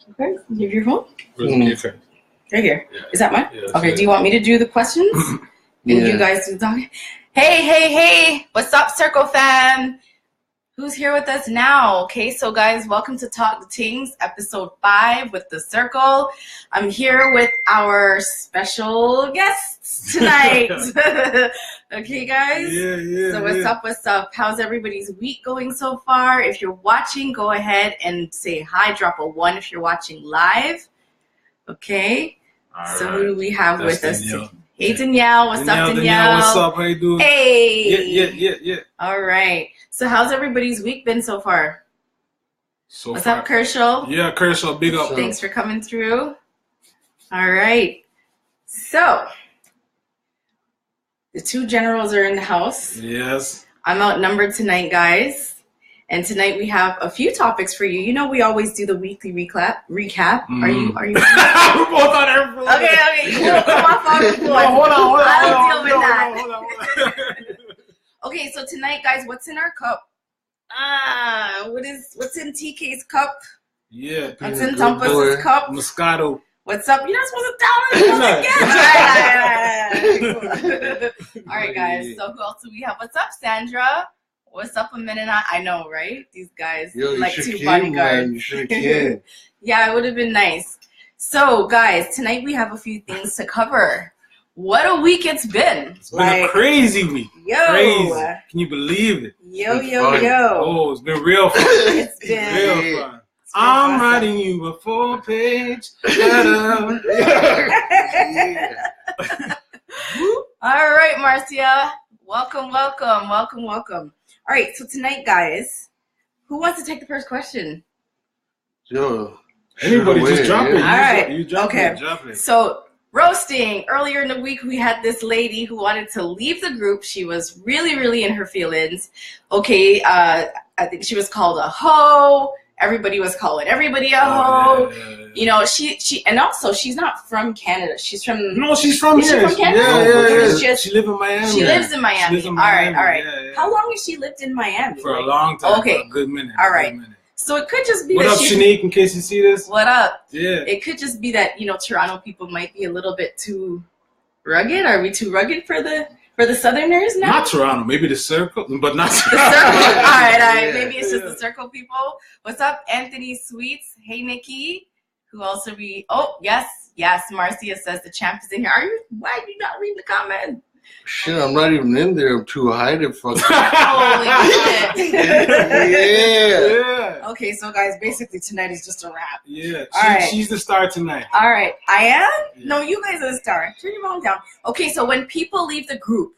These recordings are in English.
Okay, you have your phone? Okay. Right here. Yeah. Is that mine? Yeah, okay, do you want me to do the questions? And you guys do the talking? Hey. What's up, Circle fam? Who's here with us now? Okay, so guys, welcome to Talk the Tingz, episode 5 with the Circle. I'm here with our special guests tonight. Okay, guys? Yeah. So what's up? How's everybody's week going so far? If you're watching, go ahead and say hi. Drop a 1 if you're watching live. Okay. So who do we have with us? Hey, Danielle. What's up, Danielle? What's up? How you doing? Hey. Yeah. All right. So how's everybody's week been so far? What's up, Kershaw? Yeah, Kershaw. Big up. Thanks for coming through. All right. So the 2 generals are in the house. Yes. I'm outnumbered tonight, guys. And tonight we have a few topics for you. You know we always do the weekly recap. Are you? We're both on our phone. Okay. You won't come off on the phone. Hold on. I'll deal with that. Hold on. Okay, so tonight, guys, what's in our cup? What's in TK's cup? Yeah. What's in Tumpas' cup? Moscato. What's up? You're not supposed to tell us. All right, guys. So who else do we have? What's up, Sandra? What's up, a minute? I know, right? These guys like 2 bodyguards. You should have came. Yeah, it would have been nice. So, guys, tonight we have a few things to cover. What a week it's been. It's been a crazy week. Crazy. Can you believe it? Yo. Oh, it's been real fun. It's been real fun. I'm writing you a 4-page letter. All right, Marcia. Welcome. All right, so tonight, guys, who wants to take the first question? Yo. Anybody just drop it. All right. You drop it. Okay. So, roasting. Earlier in the week, we had this lady who wanted to leave the group. She was really in her feelings. Okay, I think she was called a hoe. Everybody was calling everybody a hoe. Yeah. You know, she and also she's not from Canada. She's from No, she's from here. She from Canada? Yeah. She lives in Miami. She lives in Miami. All right. Yeah. How long has she lived in Miami? For a long time. Okay. For a good minute. All right. So it could just be what that up, Shanique, in case you see this? What up? Yeah. It could just be that, Toronto people might be a little bit too rugged. Are we too rugged for the Southerners now? Not Toronto, maybe the Circle, but not the Toronto. Circle. All right. Maybe it's just the Circle people. What's up, Anthony Sweets? Hey, Nikki. Who else are we? Oh, yes. Marcia says the champ is in here. Why are you not reading the comment? Shit, I'm not even in there. I'm too high to fucking. Holy shit. Yeah. Okay, so guys, basically tonight is just a wrap. Yeah. Right. She's the star tonight. All right. I am? Yeah. No, you guys are the star. Turn your volume down. Okay, so when people leave the group,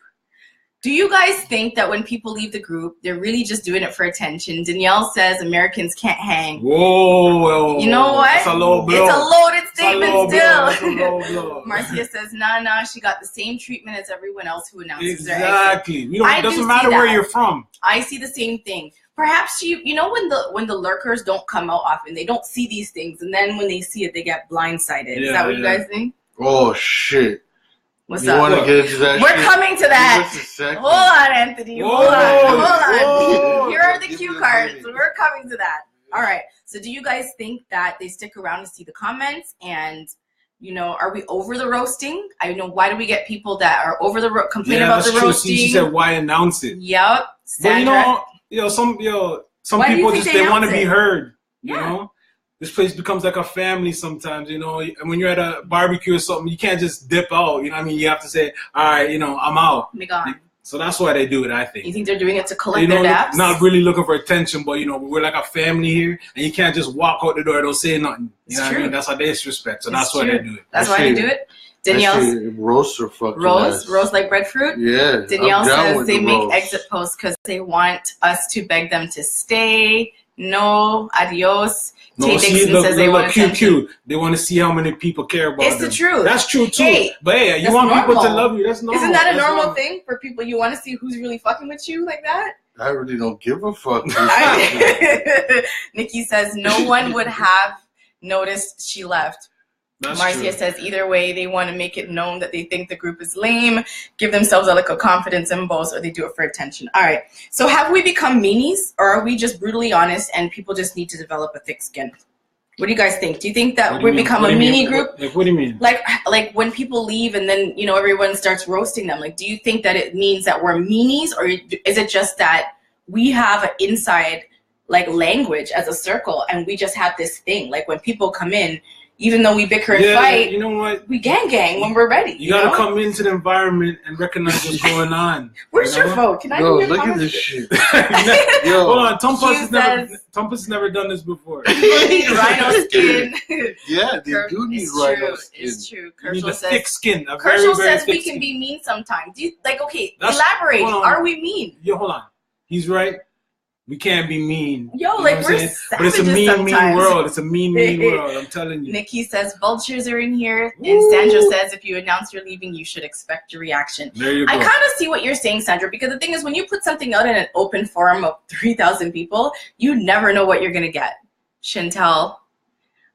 do you guys think that when people leave the group, they're really just doing it for attention? Danielle says Americans can't hang. Whoa. You know what? It's a low blow. It's a loaded statement still. It's a low blow. Marcia says, nah, she got the same treatment as everyone else who announces their exit. Exactly. It doesn't matter where you're from. I see the same thing. Perhaps when the lurkers don't come out often, they don't see these things, and then when they see it, they get blindsided. Is that what you guys think? Oh shit. What's you up? want to get into that We're shit? coming to that. Hold on, Anthony. Hold on. Here are the cue cards. We're coming to that. All right. So do you guys think that they stick around to see the comments? And, are we over the roasting? Why do we get people that are over the complaining about the roasting? She said, why announce it? Yep. Sandra. But, some people just, they want to be heard. Yeah. You know? This place becomes like a family sometimes, and when you're at a barbecue or something, you can't just dip out, you know what I mean? You have to say, all right, I'm out. Be gone. So that's why they do it, I think. You think they're doing it to collect their daps? Not really looking for attention, but, we're like a family here, and you can't just walk out the door and don't say nothing. You know what I mean? That's how they disrespect, so that's why they do it. That's why they do it? Danielle's roast or fucking roast like breadfruit. Yeah. Danielle says they make exit posts because they want us to beg them to stay. No, adios. No, Tay Dixon says they want attention. They want to see how many people care about them. It's the truth. That's true too. Hey, but hey, you want people to love you. That's normal. Isn't that a normal thing for people? You want to see who's really fucking with you like that? I really don't give a fuck. Nikki says no one would have noticed she left. Marcia says either way, they want to make it known that they think the group is lame, give themselves a confidence and boast, or they do it for attention. All right. So have we become meanies, or are we just brutally honest and people just need to develop a thick skin? What do you guys think? Do you think that What do we you mean? become What a do you mini mean? group? What do you mean? Like when people leave and then, you know, everyone starts roasting them. Like, do you think that it means that we're meanies, or is it just that we have an inside like language as a circle and we just have this thing? Like when people come in, even though we bicker and fight, you know what? we gang when we're ready. You gotta come into the environment and recognize what's going on. Where's your vote? Can I Yo, hear your look at comments? this shit. Yo, hold on. Hugh Tumpas has never done this before. People need rhino skin. Yeah, they do need It's rhino true. skin. It's true. You need Kershal a says, thick skin. A Kershal very says thick we can skin. be mean sometimes. Do you, like, okay, That's- elaborate. hold on. Are we mean? Yo, hold on. He's right. We can't be mean. Yo, You know like, what I'm we're saying? savages But it's a mean sometimes. world. It's a mean world. I'm telling you. Nikki says vultures are in here, and Sandra says if you announce you're leaving, you should expect a reaction. There you go. I kind of see what you're saying, Sandra, because the thing is, when you put something out in an open forum of 3,000 people, you never know what you're gonna get. Chantel,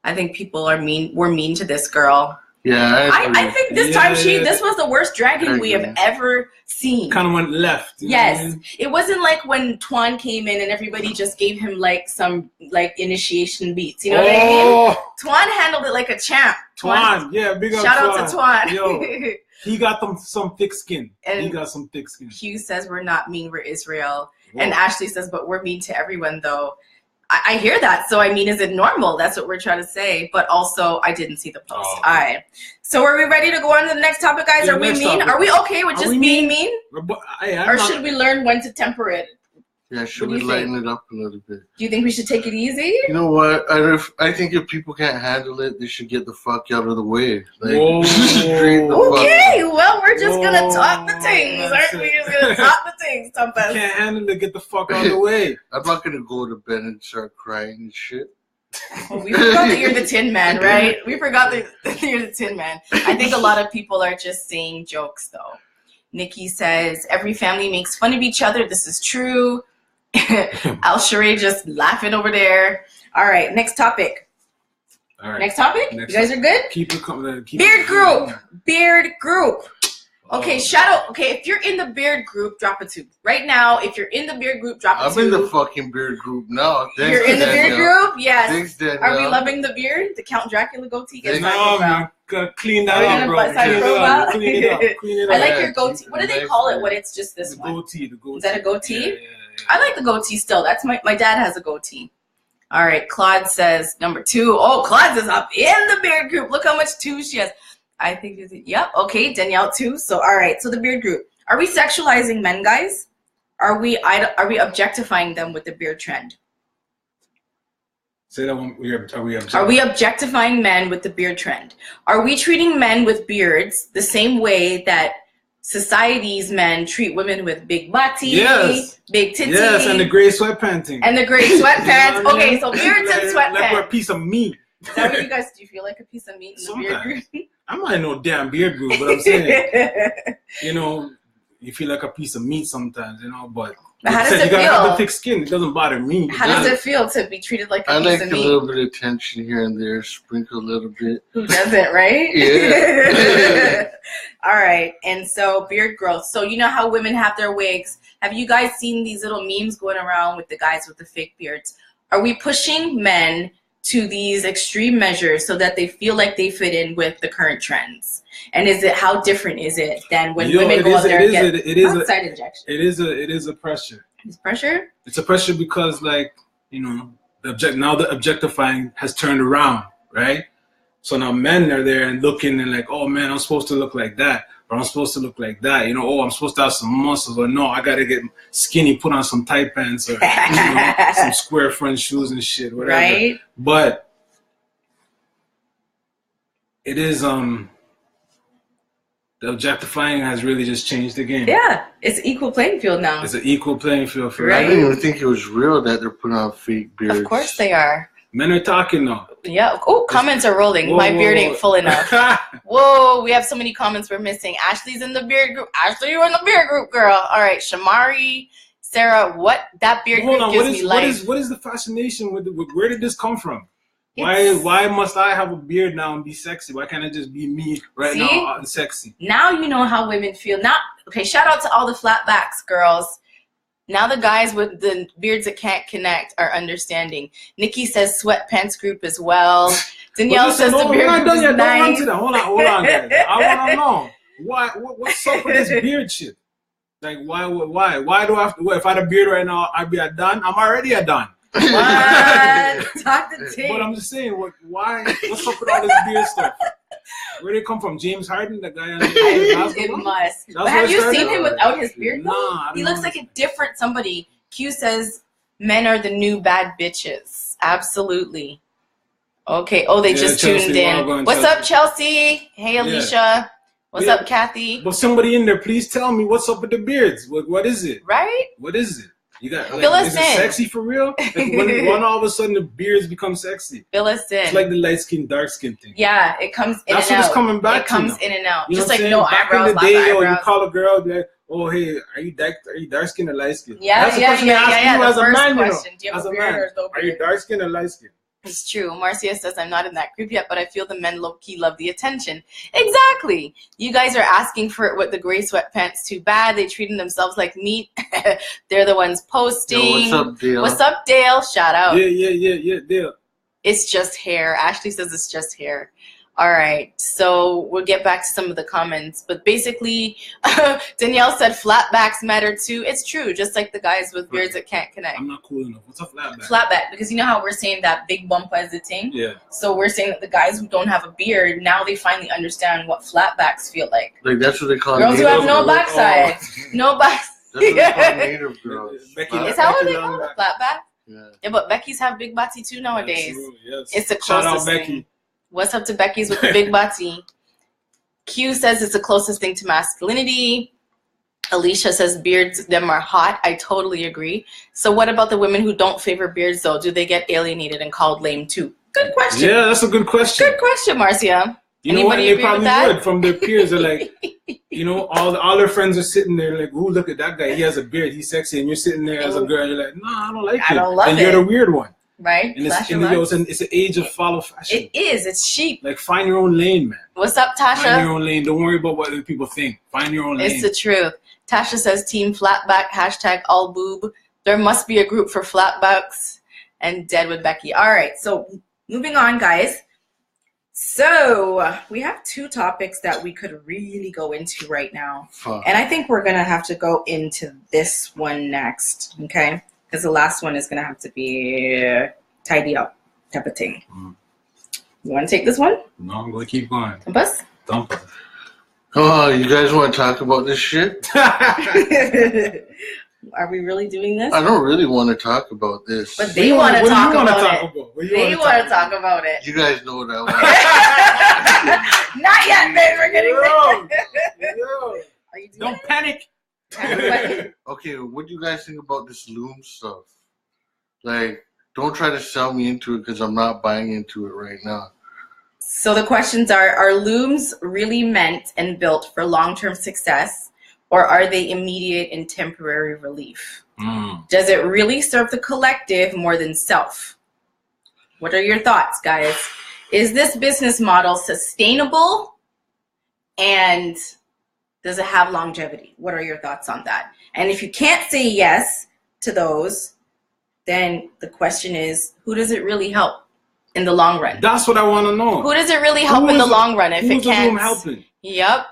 I think people are mean. We're mean to this girl. Yeah, I think this time this was the worst dragging we have agree. ever seen. Kind of went left. You know what I Yes, mean? it wasn't like when Twan came in and everybody just gave him like some like initiation beats. You know what I mean? Twan handled it like a champ. Twan, yeah, big up Shout out to Twan. Yo, he got some thick skin. And he got some thick skin. Hugh says we're not mean, we're Israel. Whoa. And Ashley says, but we're mean to everyone though. I hear that. So I mean, is it normal? That's what we're trying to say. But also, I didn't see the post. Oh. So are we ready to go on to the next topic, guys? Yeah, Are we next mean? topic. Are we okay with Are just we being mean? Or should we learn when to temper it? Yeah, should What we do you lighten it up a little bit? Do you think we should take it easy? You know what? I think if people can't handle it, they should get the fuck out of the way. Like, Whoa. straight the fuck Okay, out. well, we're just going to Whoa, talk the things, aren't we? that's Just going to talk the things, You Tumpas. can't handle it. Get the fuck out of the way. I'm not gonna go to bed and start crying and shit. Well, we forgot that you're the Tin Man, right? We forgot that you're the Tin Man. I think a lot of people are just saying jokes, though. Nikki says, every family makes fun of each other. This is true. Al Sheree just laughing over there. All right, next topic. All right. Next topic? Next You guys are good? Keep it coming. Beard group. Beard group. Okay, Oh. shout out. Okay, if you're in the beard group, drop a 2. Right now, if you're in the beard group, drop a I'm 2. in the fucking beard group now. Thanks, You're in the beard Danielle. group? Yes. Thanks, Danielle. Are we loving the beard? The Count Dracula goatee gets my No, profile. man. Clean Are you that gonna up, bro. put side Clean it profile? up. Clean it up. Clean it I up. like Yeah, your goatee. keep What do it they nice call it there. when it's just this The one? goatee. The goatee. Is that a goatee? Yeah. I like the goatee still. That's my dad has a goatee. All right, Claude says number 2. Oh, Claude is up in the beard group. Look how much 2 she has. I think yep. Okay, Danielle 2. So all right. So the beard group. Are we sexualizing men, guys? Are we objectifying them with the beard trend? Say that one. Are we objectifying men with the beard trend? Are we treating men with beards the same way that society's men treat women with big butty, Yes. big titty, Yes, and the gray sweatpants thing. and the gray sweatpants? You know what I Okay, mean? so beards and Like we're a sweatpants. piece of meat. Is that what you guys do? You feel like a piece of meat in the beard Sometimes. group? I'm not in no damn beard group, but I'm saying, you know, you feel like a piece of meat sometimes, you know, but But how like I does said, it you gotta have feel? the thick skin. It doesn't bother me. How does it feel to be treated like a I piece like of a meat? little bit of tension here and there, sprinkle a little bit. Who doesn't, right? Yeah. All right. And so beard growth. So you know how women have their wigs. Have you guys seen these little memes going around with the guys with the fake beards? Are we pushing men to these extreme measures so that they feel like they fit in with the current trends? And how different is it than when women go out there and get outside injection? It is a pressure. It's pressure? It's a pressure because, like, you know, the objectifying has turned around, right? So now men are there and looking and like, oh man, I'm supposed to look like that, or I'm supposed to look like that. You know, oh, I'm supposed to have some muscles, or no, I gotta get skinny, put on some tight pants, or you know, some square front shoes and shit, whatever. Right? But it is the objectifying has really just changed the game. Yeah. It's equal playing field now. It's an equal playing field for Right. I didn't even think it was real that they're putting on fake beards. Of course they are. Men are talking now. Yeah. Oh, comments are rolling. Whoa, My whoa, beard whoa. ain't full enough. Whoa, we have so many comments we're missing. Ashley's in the beard group. Ashley, you're in the beard group, girl. All right, Shamari, Sarah, that beard Hold group on, gives me life. what is the fascination with where did this come from? It's- Why must I have a beard now and be sexy? Why can't I just be me right now and sexy? Now you know how women feel. Now, okay, shout out to all the flatbacks girls. Now the guys with the beards that can't connect are understanding. Nikki says sweatpants group as well. Danielle says the beard group is nice. Hold on, guys. I want to know what's up with this beard shit. Like, why do I have to? If I had a beard right now, I'd be a done. I'm already a done. What? Talk to Tingz. But I'm just saying, why? What's up with all this beard stuff? Where did it come from? James Harden, the guy on the It must. But have you seen him without his beard? Nah, he looks like a different somebody. Q says men are the new bad bitches. Absolutely. Okay. Oh, they just Chelsea, tuned in. What's up, Chelsea? Hey, Alicia. Yeah. What's up, Kathy? But somebody in there, please tell me what's up with the beards. What is it? Right? What is it? You got Fill us is in. It sexy for real? Like when all of a sudden the beards become sexy. Fill us in. It's like the light skin, dark skin thing. Yeah, it comes in That's and out. That's what it's coming back it comes to. In and out. You just know like no back eyebrows. in the day, eyebrows. You call a girl, be like, "Oh, hey, are you dark skin or light skin?" Yeah, that's the question yeah. As a man, question. Do you have as a a beard man, or no beard? are you dark skin or light skin? It's true. Marcia says, I'm not in that group yet, but I feel the men low-key love the attention. Exactly. You guys are asking for it with the gray sweatpants. Too bad. They treating themselves like meat. They're the ones posting. Yo, what's up, Dale? What's up, Dale? Shout out. Yeah, Dale. It's just hair. Ashley says it's just hair. All right, so we'll get back to some of the comments. But basically, Danielle said flatbacks matter too. It's true, just like the guys with beards that can't connect. I'm not cool enough. What's a flatback? Flatback, because you know how we're saying that big bump is a thing? Yeah. So we're saying that the guys who don't have a beard, now they finally understand what flatbacks feel like. Like, that's what they call girls who have no backside. No back. That's what they call native girls. Is that what they call it? Flatback? Yeah, but Becky's have big butty too nowadays. Yes. It's the Shout closest out Becky. thing. What's up to Becky's with the big butty? Q says it's the closest thing to masculinity. Alicia says beards, them are hot. I totally agree. So what about the women who don't favor beards though? Do they get alienated and called lame too? Good question. Yeah, that's a good question. Good question, Marcia. You know what? They probably would from their peers. They're like, you know, all their friends are sitting there like, ooh, look at that guy. He has a beard. He's sexy. And you're sitting there as a girl. You're like, no, I don't like it. I don't love it. And you're the weird one. Right? And it's an age of follow fashion. It is. It's cheap. Like, find your own lane, man. What's up, Tasha? Find your own lane. Don't worry about what other people think. Find your own lane. It's the truth. Tasha says team flatback, hashtag all boob. There must be a group for flatbacks and dead with Becky. All right. So moving on, guys. So we have two topics that we could really go into right now. And I think we're going to have to go into this one next. Okay. Because the last one is going to have to be tidy up type of thing. You want to take this one? No, I'm going to keep going. Tumpas? Tumpas. Oh, you guys want to talk about this shit? Are we really doing this? I don't really want to talk about this. But they want to talk about it. They want to talk about it. You guys know what I want. Not yet, babe. We're getting there. Are you doing Don't panic. Okay, what do you guys think about this Loom stuff? Like, don't try to sell me into it because I'm not buying into it right now. So the questions are looms really meant and built for long-term success, or are they immediate and temporary relief? Does it really serve the collective more than self? What are your thoughts, guys? Is this business model sustainable, and does it have longevity? What are your thoughts on that? And if you can't say yes to those, then the question is, who does it really help in the long run? That's what I want to know. Who does it really help in the long run if it can't? Who's helping? Yep.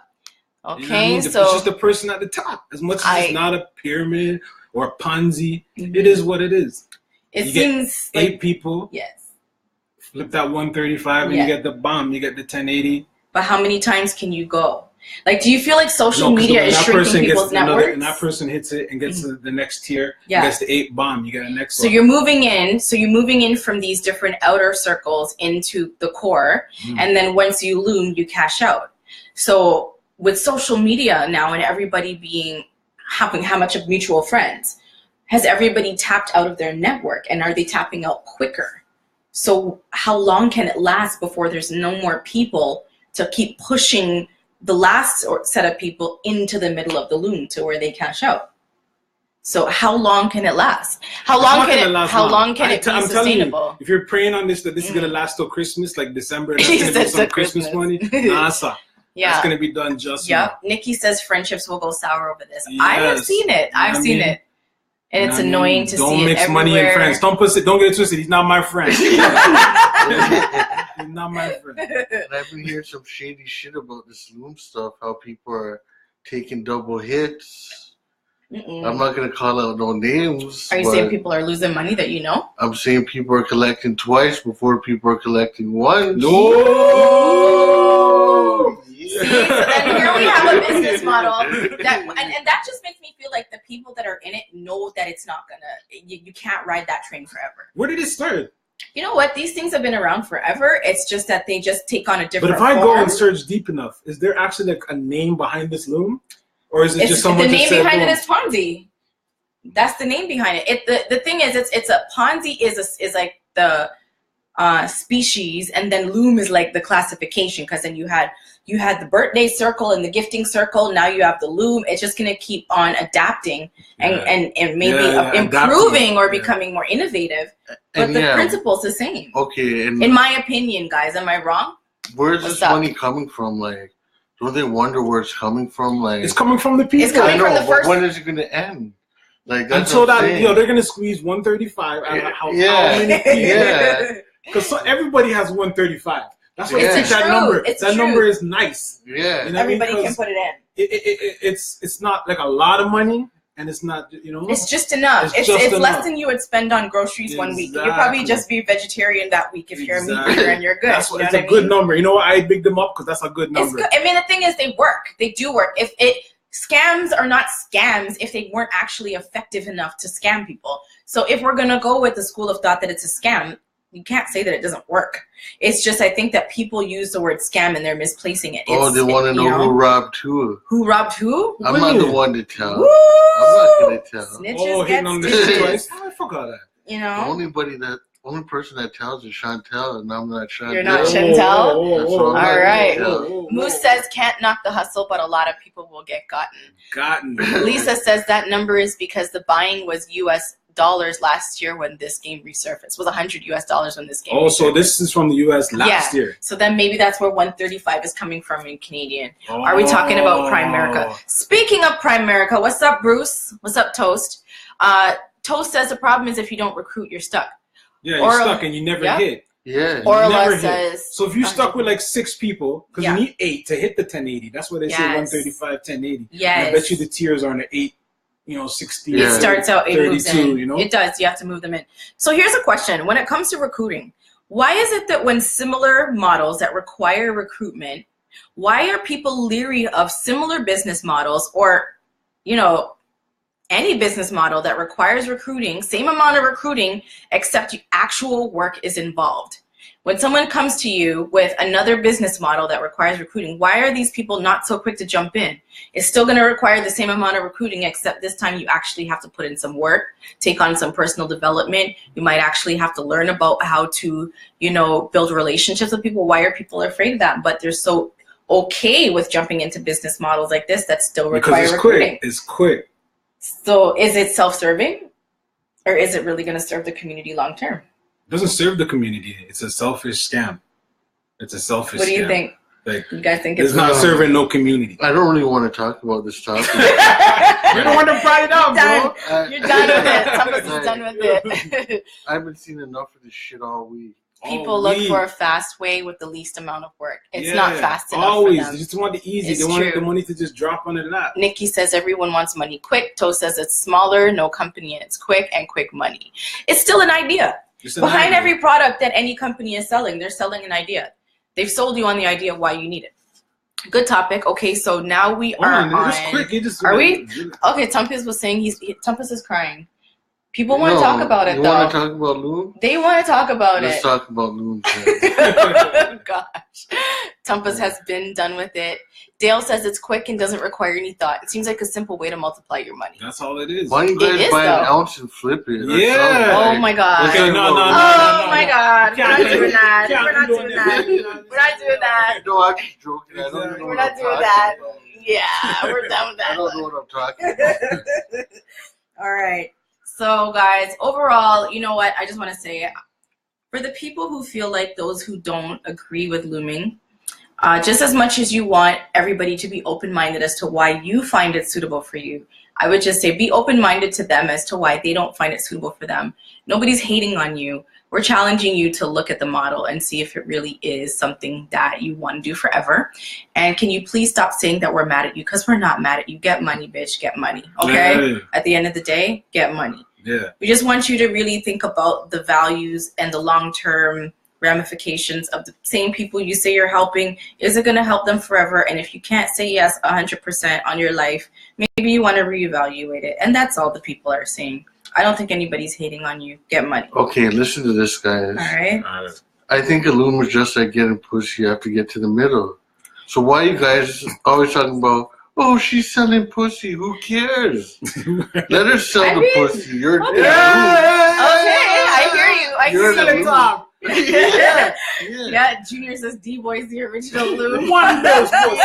Okay, you know what I mean? so it's just the person at the top. As much as it's not a pyramid or a Ponzi, it is what it is. It seems like 8 people. Yes. Flip that 135 and you get the bomb. You get the 1080. But how many times can you go? Like, do you feel like social media is shrinking people's networks? And that person hits it and gets to the next tier. Yeah. Gets the 8 bomb. You get the next one. So you're moving in. So you're moving in from these different outer circles into the core. And then once you loom, you cash out. So with social media now and everybody having how much of mutual friends, has everybody tapped out of their network, and are they tapping out quicker? So how long can it last before there's no more people to keep pushing the last set of people into the middle of the loom to where they cash out? So how long can it last? How long can it be sustainable? If you're praying on this, that this is going to last till Christmas, like December, that's going to be some Christmas money. NASA. Yeah. It's going to be done just now. Nikki says friendships will go sour over this. Yes. I have seen it. I've seen it. And it's annoying to see it Don't mix money and friends. Don't get it twisted. He's not my friend. He's not my friend. And I've been hearing some shady shit about this Loom stuff. How people are taking double hits. I'm not gonna call out no names. Are you saying people are losing money that you know? I'm saying people are collecting twice before people are collecting once. No. See, so then here we have a business model that, and that just makes me feel like the people that are in it know that it's not gonna. You can't ride that train forever. Where did it start? You know what? These things have been around forever. It's just that they just take on a different. But if I form. go and search deep enough, is there actually like a name behind this loom? Or is it just someone the name just behind said, it is Ponzi. That's the name behind it. The thing is, it's a Ponzi is like the species, and then Loom is like the classification, because then you had the birthday circle and the gifting circle. Now you have the Loom. It's just gonna keep on adapting and maybe improving or becoming more innovative. But the principle's the same. Okay. And in my opinion, guys, am I wrong? Where's this money coming from? Like, don't they wonder where it's coming from? Like, it's coming from the people. It's coming from the first. When is it going to end? Like, that's until that, they're going to squeeze 135 out of how many people? Yeah. Because everybody has 135. That's why it's that number. It's that true. number is nice. Yeah. You know everybody can put it in. It's not like a lot of money, and it's not, It's just enough. It's less than you would spend on groceries 1 week. You'll probably just be vegetarian that week if you're a meat eater and you're good. That's what, it's a good number. You know what? I big them up because that's a good number. It's good. I mean, the thing is, they work. They do work. Scams are not scams if they weren't actually effective enough to scam people. So if we're gonna go with the school of thought that it's a scam, you can't say that it doesn't work. It's just, I think that people use the word scam and they're misplacing it. They want to know who robbed who. Who robbed who? I'm not the one to tell. Woo! I'm not going to tell. Snitches get stitches. I forgot that. The only person that tells is Chantel, and I'm not Chantel. You're not Chantel? All right. Moose says, can't knock the hustle, but a lot of people will get gotten. Lisa says that number is because the buying was US dollars last year when this game resurfaced. It was $100 US when this game resurfaced. So this is from the US last year. So then maybe that's where 135 is coming from in Canadian. Are we talking about Primerica? Speaking of Primerica, what's up, Bruce? What's up, Toast? Toast says the problem is if you don't recruit, you're stuck. Yeah, you're stuck and you never hit. Yeah. Orla says. So if you're stuck with like 6 people, because you need 8 to hit the 1080. That's why they say 135, 1080. Yes. And I bet you the tiers are on the 8. 60. It starts out 8 moves in. It does. You have to move them in. So here's a question. When it comes to recruiting, why is it that when similar models that require recruitment, why are people leery of similar business models or, any business model that requires recruiting, same amount of recruiting, except actual work is involved? When someone comes to you with another business model that requires recruiting, why are these people not so quick to jump in? It's still going to require the same amount of recruiting, except this time you actually have to put in some work, take on some personal development. You might actually have to learn about how to, build relationships with people. Why are people afraid of that? But they're so okay with jumping into business models like this that still require recruiting. It's quick. So is it self-serving, or is it really going to serve the community long term? It doesn't serve the community. It's a selfish scam. It's a selfish scam. What do you think? Like, you guys think it's not serving no community? I don't really want to talk about this topic. You're the one to brought it up, bro. You're done with it. Tumpas is done with it. I haven't seen enough of this shit all week. People look for a fast way with the least amount of work. It's not fast enough always. for them. They just want the easy. They want the money to just drop on their lap. Nikki says everyone wants money quick. Toe says it's smaller, no company, and it's quick and quick money. It's still an idea. Behind every product that any company is selling, they're selling an idea. They've sold you on the idea of why you need it. Good topic. Okay, so now we are on. Are we? Okay, Tumpas was saying Tumpas is crying. People want to talk about it, though. You want to talk about Loom? They want to talk about it. Let's talk about Loom. Gosh. Tumpas has been done with it. Dale says it's quick and doesn't require any thought. It seems like a simple way to multiply your money. That's all it is. Why don't you guys buy an ounce and flip it? Yeah. Oh, my God. Okay, no. Oh, my God. We're not doing that. We're not doing that. We're not doing that. No, I'm just joking. We're not doing that. Yeah, we're done with that. I don't know what I'm talking about. All right. So, guys, overall, you know what? I just want to say, for the people who feel like those who don't agree with looming, just as much as you want everybody to be open-minded as to why you find it suitable for you, I would just say be open-minded to them as to why they don't find it suitable for them. Nobody's hating on you. We're challenging you to look at the model and see if it really is something that you want to do forever. And can you please stop saying that we're mad at you? Because we're not mad at you. Get money, bitch. Get money. Okay? Yeah. At the end of the day, get money. Yeah. We just want you to really think about the values and the long-term ramifications of the same people you say you're helping. Is it going to help them forever? And if you can't say yes 100% on your life, maybe you want to reevaluate it. And that's all the people are saying. I don't think anybody's hating on you. Get money. Okay, listen to this, guys. All right. I think a Loomer's just like getting pussy. You have to get to the middle. So why you guys always talking about, oh, she's selling pussy. Who cares? Let her sell the pussy. You're okay. I hear you. I You're hear the you. top. Yeah, Junior says D-Boy's the original Loom. 1 bill's pussy.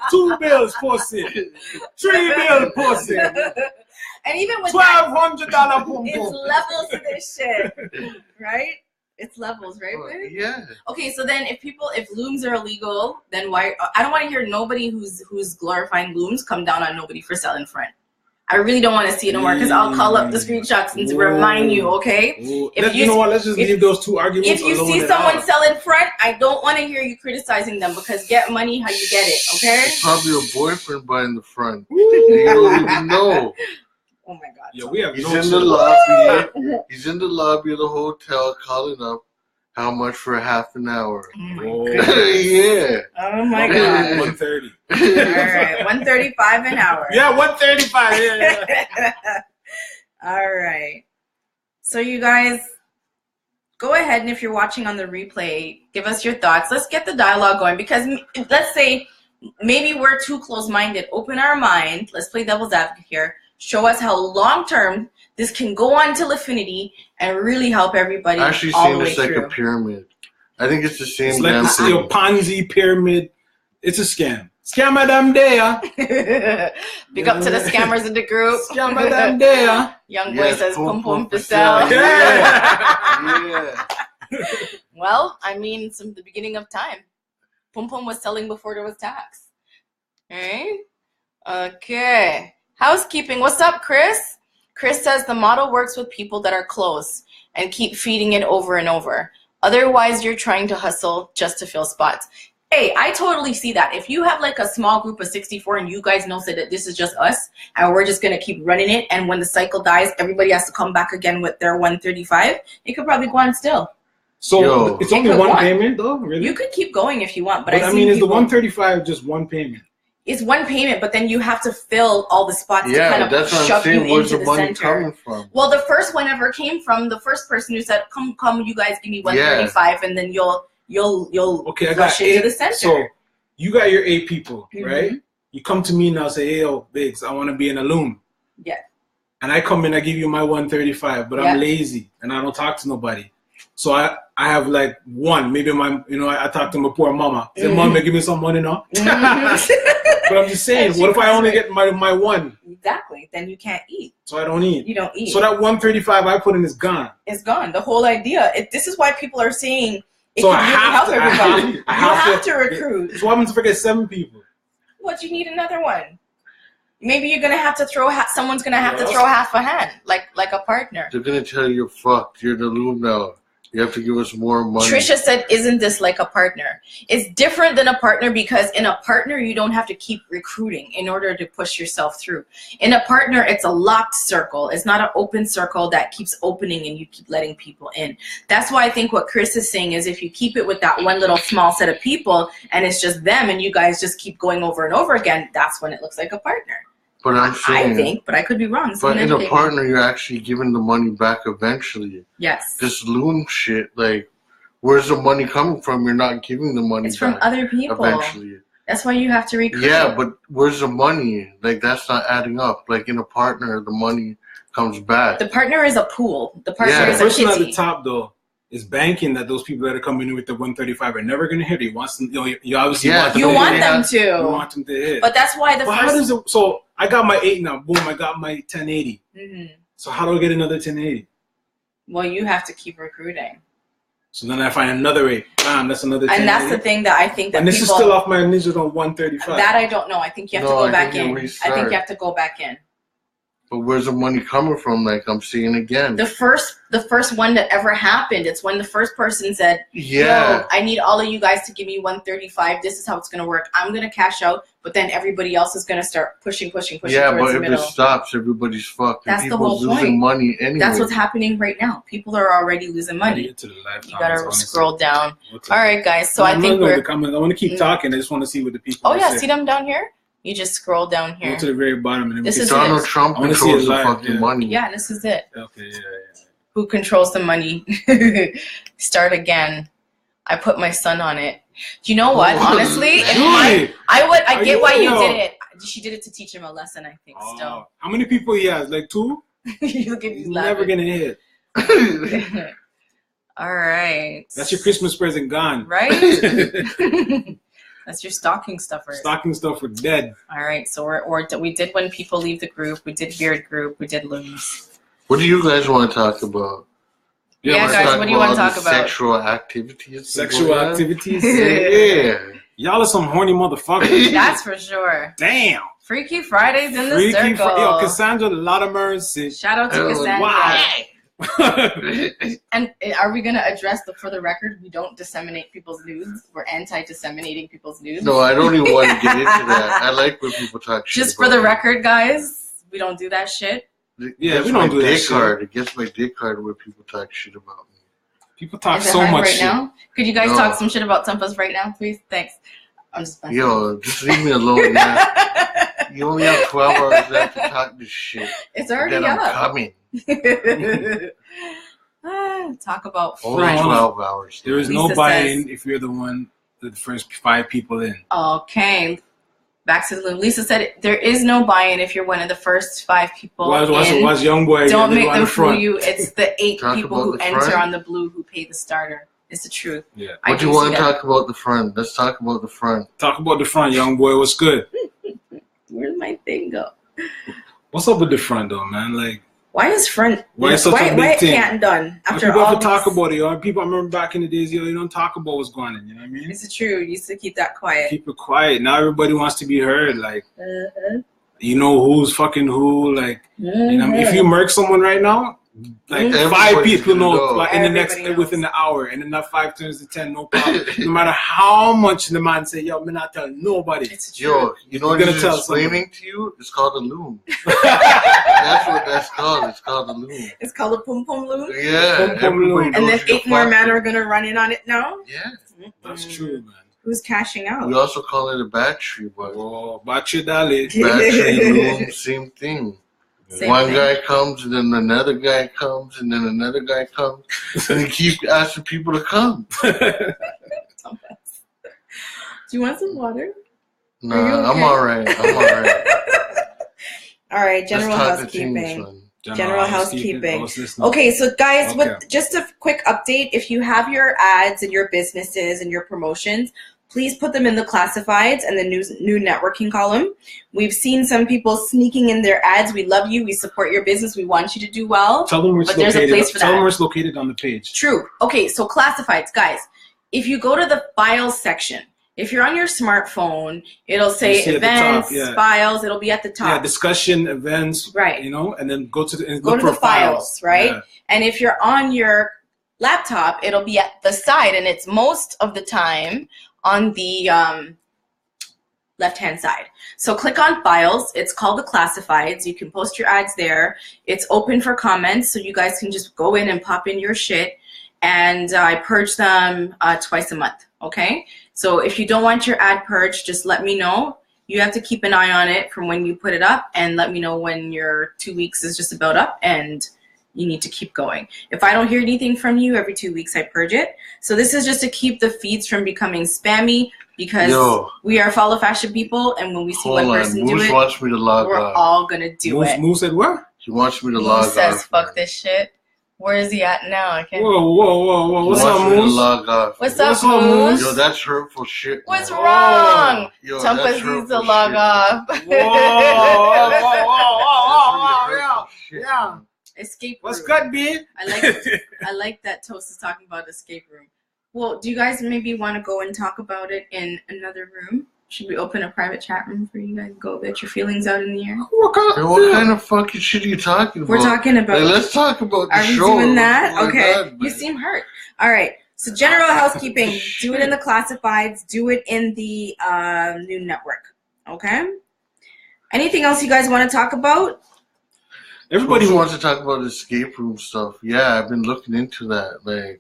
2 bills pussy. 3 bill pussy. And even with $1,200 boom it's boom. levels to this shit, right? It's levels, right, babe? Yeah. Okay, so then if looms are illegal, then why? I don't want to hear nobody who's glorifying looms come down on nobody for selling front. I really don't want to see it no more because I'll call up the screenshots and to remind you, okay? If you know what, let's just leave those two arguments If you see someone selling front, I don't want to hear you criticizing them because get money how you get it, okay? It's probably your boyfriend buying the front. You don't even know. Oh my God. Yeah, we have He's in the lobby. He's in the lobby of the hotel calling up how much for half an hour. Oh my Yeah. Oh my God. 130. All right, 135 an hour. Yeah, 135. Yeah. All right. So you guys, go ahead and if you're watching on the replay, give us your thoughts. Let's get the dialogue going because let's say maybe we're too close-minded. Open our mind. Let's play devil's advocate here. Show us how long-term this can go on till infinity and really help everybody. I actually all seen the way this like through. a pyramid. I think it's the same. It's like damn this thing. little Ponzi pyramid. It's a scam. Scam them there. Big up to the scammers in the group. Scam them there. Young boy says pum pum for sale. Yeah. Well, I mean, since the beginning of time, pum pum was selling before there was tax. All right. Okay. Housekeeping. What's up, Chris? Chris says the model works with people that are close and keep feeding it over and over. Otherwise, you're trying to hustle just to fill spots. Hey, I totally see that. If you have like a small group of 64 and you guys know that this is just us and we're just going to keep running it, and when the cycle dies, everybody has to come back again with their 135, it could probably go on still. So it's only one payment though? Really? You could keep going if you want, but I mean, is the 135 just one payment? It's one payment, but then you have to fill all the spots to kind of that's what shove I'm saying. you Where's into the the money center. coming from? Well, the first one ever came from the first person who said, "Come, you guys give me 135, and then you'll okay, I rush got into 8. the center." So you got your 8 people, Mhm. right? You come to me now, say, "Hey, yo, Biggs, I want to be in a loom." Yeah. And I come in, I give you my 135, but I'm lazy and I don't talk to nobody. So I have like one, maybe I talk to my poor mama. I say, "Mom, give me some money now." But I'm just saying, what if I only get my one? Exactly. Then you can't eat. So I don't eat. You don't eat. So that 135 I put in is gone. It's gone. The whole idea. This is why people are saying it So can I really have help to- everybody. I You have have to- to recruit. So what happens if I get 7 people? What, you need another one? Maybe you're gonna have to throw. Someone's gonna have to throw half a hand, like a partner. They're gonna tell you you're fucked. You're the loom now. You have to give us more money. Trisha said, "Isn't this like a partner?" It's different than a partner because in a partner, you don't have to keep recruiting in order to push yourself through. In a partner, it's a locked circle. It's not an open circle that keeps opening and you keep letting people in. That's why I think what Chris is saying is if you keep it with that one little small set of people and it's just them and you guys just keep going over and over again, that's when it looks like a partner. But I'm saying, I think, but I could be wrong. But in a partner, you're actually giving the money back eventually. Yes. This loom shit, like, where's the money coming from? You're not giving the money It's from back other people. eventually. That's why you have to recruit. Yeah, but where's the money? Like, that's not adding up. Like, in a partner, the money comes back. The partner is a pool. The partner Yeah. is The a person at kitty. the top, though, is banking that those people that are coming in with the 135 are never going to hit. He wants them, you obviously want them You to want hit. them You to. want them to hit. But that's why the But how first... does it, so I got my 8 now. Boom, I got my 1080. So how do I get another 1080? Well, you have to keep recruiting. So then I find another 8. Bam, that's another 1080. And that's the thing that I think that and this people... is still off my initial on 135. That I don't know. I think you have to No, go I back think you in. I restart. think you have to go back in. But where's the money coming from? Like I'm seeing again. The first one that ever happened. It's when the first person said, "Yo, I need all of you guys to give me 135. This is how it's gonna work. I'm gonna cash out, but then everybody else is gonna start pushing Yeah, towards but the if middle." it stops, everybody's fucked. That's the People's whole losing point. money anyway. That's what's happening right now. People are already losing money. Get to the live You gotta comments, scroll down. honestly. All right, guys. So I'm I think gonna go to we're. the comments. I want to keep talking. I just want to see what the people. Oh yeah, say. see them down here. You just scroll down here. Go to the very bottom, and then This we is can Donald Trump I wanna see controls it the live, fucking yeah. money. Yeah, this is it. Okay, yeah. Who controls the money? Start again. I put my son on it. Do you know what? Honestly, I get why you did it. She did it to teach him a lesson, I think. Still. How many people he has? Like 2? You look at He's never gonna hit. All right. That's your Christmas present gone. Right? That's your stocking stuffer. Stocking stuffer dead. All right. So we did when people leave the group. We did beard group. We did Loomers. What do you guys want to talk about? Yeah, guys. What do you want to talk about? Sexual activities. Sexual activities. Yeah. Y'all are some horny motherfuckers. That's for sure. Damn. Freaky Fridays in the circle. Yo, Cassandra, a lot of mercy. Shout out to Cassandra. Why? And are we going to address for the record, we don't disseminate people's nudes. We're anti-disseminating people's nudes. No, I don't even want to get into that. I like when people talk shit. Just for the record, guys, we don't do that shit. Yeah, we don't do that shit. It gets my dick hard when people talk shit about me. People talk Is it so hard much right shit. Now? Could you guys talk some shit about Tumpas right now, please? Thanks. I'm just messing. Yo, just leave me alone, man. You only have 12 hours left to talk this shit. It's already then up. I'm coming. Talk about only 12 hours. There is no buy-in if you're the first 5 people in. Okay. Back to the loom. Lisa said there is no buy-in if you're one of the first 5 people What's young boy? Don't make them fool you. It's the 8 Talk people who the enter front. on the blue who pay the starter. It's the truth. Yeah. What do you want to talk about the front? Let's talk about the front. Talk about the front, young boy. What's good? Where'd my thing go? What's up with the front, though, man? Like, why is front? Why is such a big thing? Can't done after people all have to talk about it, yo. People, I remember back in the days, yo, you don't talk about what's going on. You know what I mean? It's true. You used to keep that quiet. Keep it quiet. Now everybody wants to be heard. Like, you know who's fucking who. Like, you know, if you murk someone right now, like 5 people know, like, in the next within the hour, and then that 5 turns to 10, no problem. No matter how much the man say, yo, I'm not telling nobody. Yo, you know what gonna he's tell explaining to you? It's called a loom. That's what that's called. It's called a loom. It's called a pum pum loom. Yeah, loom. And then 8 more men are gonna run in on it now. Yeah, that's true, man. Who's cashing out? We also call it a battery, but battery dale. Battery loom, same thing. Same One thing. guy comes, and then another guy comes, and then another guy comes, and they keep asking people to come. Do you want some water? Nah, I'm all right. All right, general housekeeping. General housekeeping. Okay, so guys, with just a quick update, if you have your ads and your businesses and your promotions, please put them in the classifieds and the new networking column. We've seen some people sneaking in their ads. We love you. We support your business. We want you to do well. Tell them where it's but there's located. a place for Tell that. them where it's located on the page. True. Okay, so classifieds, guys. If you go to the files section, if you're on your smartphone, it'll say events, files. It'll be at the top. Yeah, discussion, events. Right. You know, and then go to the files, right? Yeah. And if you're on your laptop, it'll be at the side, and it's most of the time on the left-hand side. So click on files. It's called the classifieds. You can post your ads there. It's open for comments, so you guys can just go in and pop in your shit. And I purge them twice a month, okay? So if you don't want your ad purged, just let me know. You have to keep an eye on it from when you put it up, and let me know when your 2 weeks is just about up and you need to keep going. If I don't hear anything from you, every 2 weeks I purge it. So this is just to keep the feeds from becoming spammy, because we are follow fashion people, and when we see one person do it, wants me to log we're off. all gonna do it. Moose said what? He wants me to log off. Moose says, fuck this shit. Where is he at now? I can't. Whoa. What's up, Moose? What's up, Moose? Yo, that's hurtful shit. What's wrong? Yo, Tumpas needs to log off. Yeah. Escape room. What's good, B? I like that Toast is talking about escape room. Well, do you guys maybe want to go and talk about it in another room? Should we open a private chat room for you guys? Go get your feelings out in the air. What kind of fucking shit are you talking about? We're talking about. Like, let's talk about the Are we show. doing that? Oh, Okay. God, You seem hurt. All right. So general housekeeping. Do it in the classifieds. Do it in the new network. Okay. Anything else you guys want to talk about? Everybody wants to talk about escape room stuff. Yeah, I've been looking into that. Like,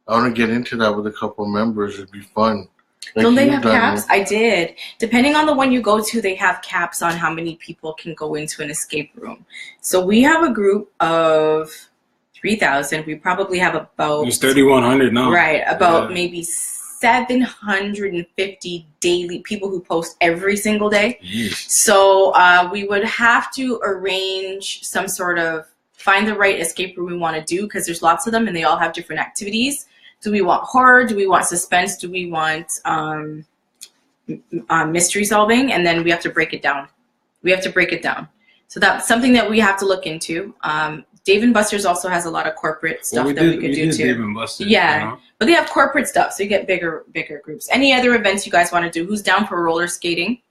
I want to get into that with a couple of members. It'd be fun. Like, Don't they have caps? I did. Depending on the one you go to, they have caps on how many people can go into an escape room. So we have a group of 3,000. We probably have about... It's 3,100 now. Right. About maybe 750 daily people who post every single day. Yes. So we would have to arrange some sort of... Find the right escape room we want to do, because there's lots of them and they all have different activities. Do we want horror? Do we want suspense? Do we want mystery solving? And then we have to break it down. So that's something that we have to look into. Dave & Buster's also has a lot of corporate stuff we could do too. Dave & Buster's, yeah, you know? But they have corporate stuff, so you get bigger groups. Any other events you guys want to do? Who's down for roller skating?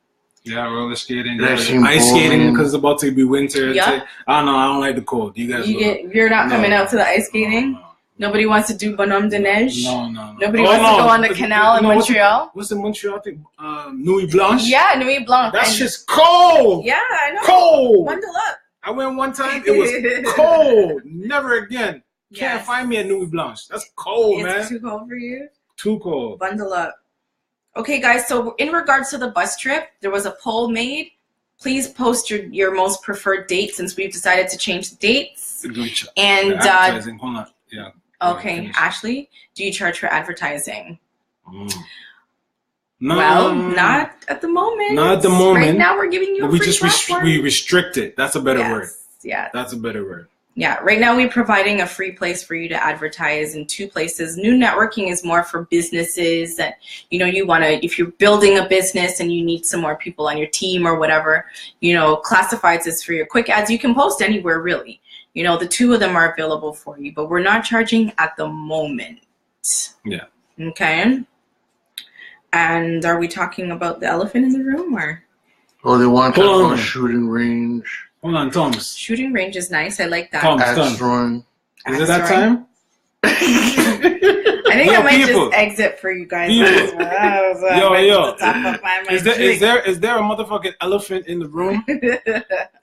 Yeah, roller skating. Ice skating, because it's about to be winter. Yeah. I don't know. I don't like the cold. You guys. You're not coming out to the ice skating? No. Nobody wants to do Bonhomme de Neige? No. Nobody wants to go on the canal in Montreal? What's the Montreal thing? Nuit Blanche? Yeah, Nuit Blanche. That's just cold. Yeah, I know. Cold. Bundle up. I went one time. It was cold. Never again. Can't Yes. find me a Nuit Blanche. That's cold, man. It's too cold for you? Too cold. Bundle up. Okay, guys, so in regards to the bus trip, there was a poll made. Please post your most preferred date, since we've decided to change the dates. And advertising. Hold on. Yeah. Okay, Ashley, do you charge for advertising? No, Well, not at the moment. Not at the moment. Right now, we're giving you a we free just platform. we restrict it. That's a better word. Yeah. That's a better word. Yeah, right now we're providing a free place for you to advertise in 2 places. New networking is more for businesses that, you know, you want to, if you're building a business and you need some more people on your team or whatever, you know, classifieds is for your quick ads. You can post anywhere, really. You know, the 2 of them are available for you, but we're not charging at the moment. Yeah. Okay. And are we talking about the elephant in the room, or? Oh, they want to talk about shooting range. Hold on, Thomas. Shooting range is nice. I like that. Axe throwing. Is it that time? I think I might just exit for you guys. Yo. Is there a motherfucking elephant in the room?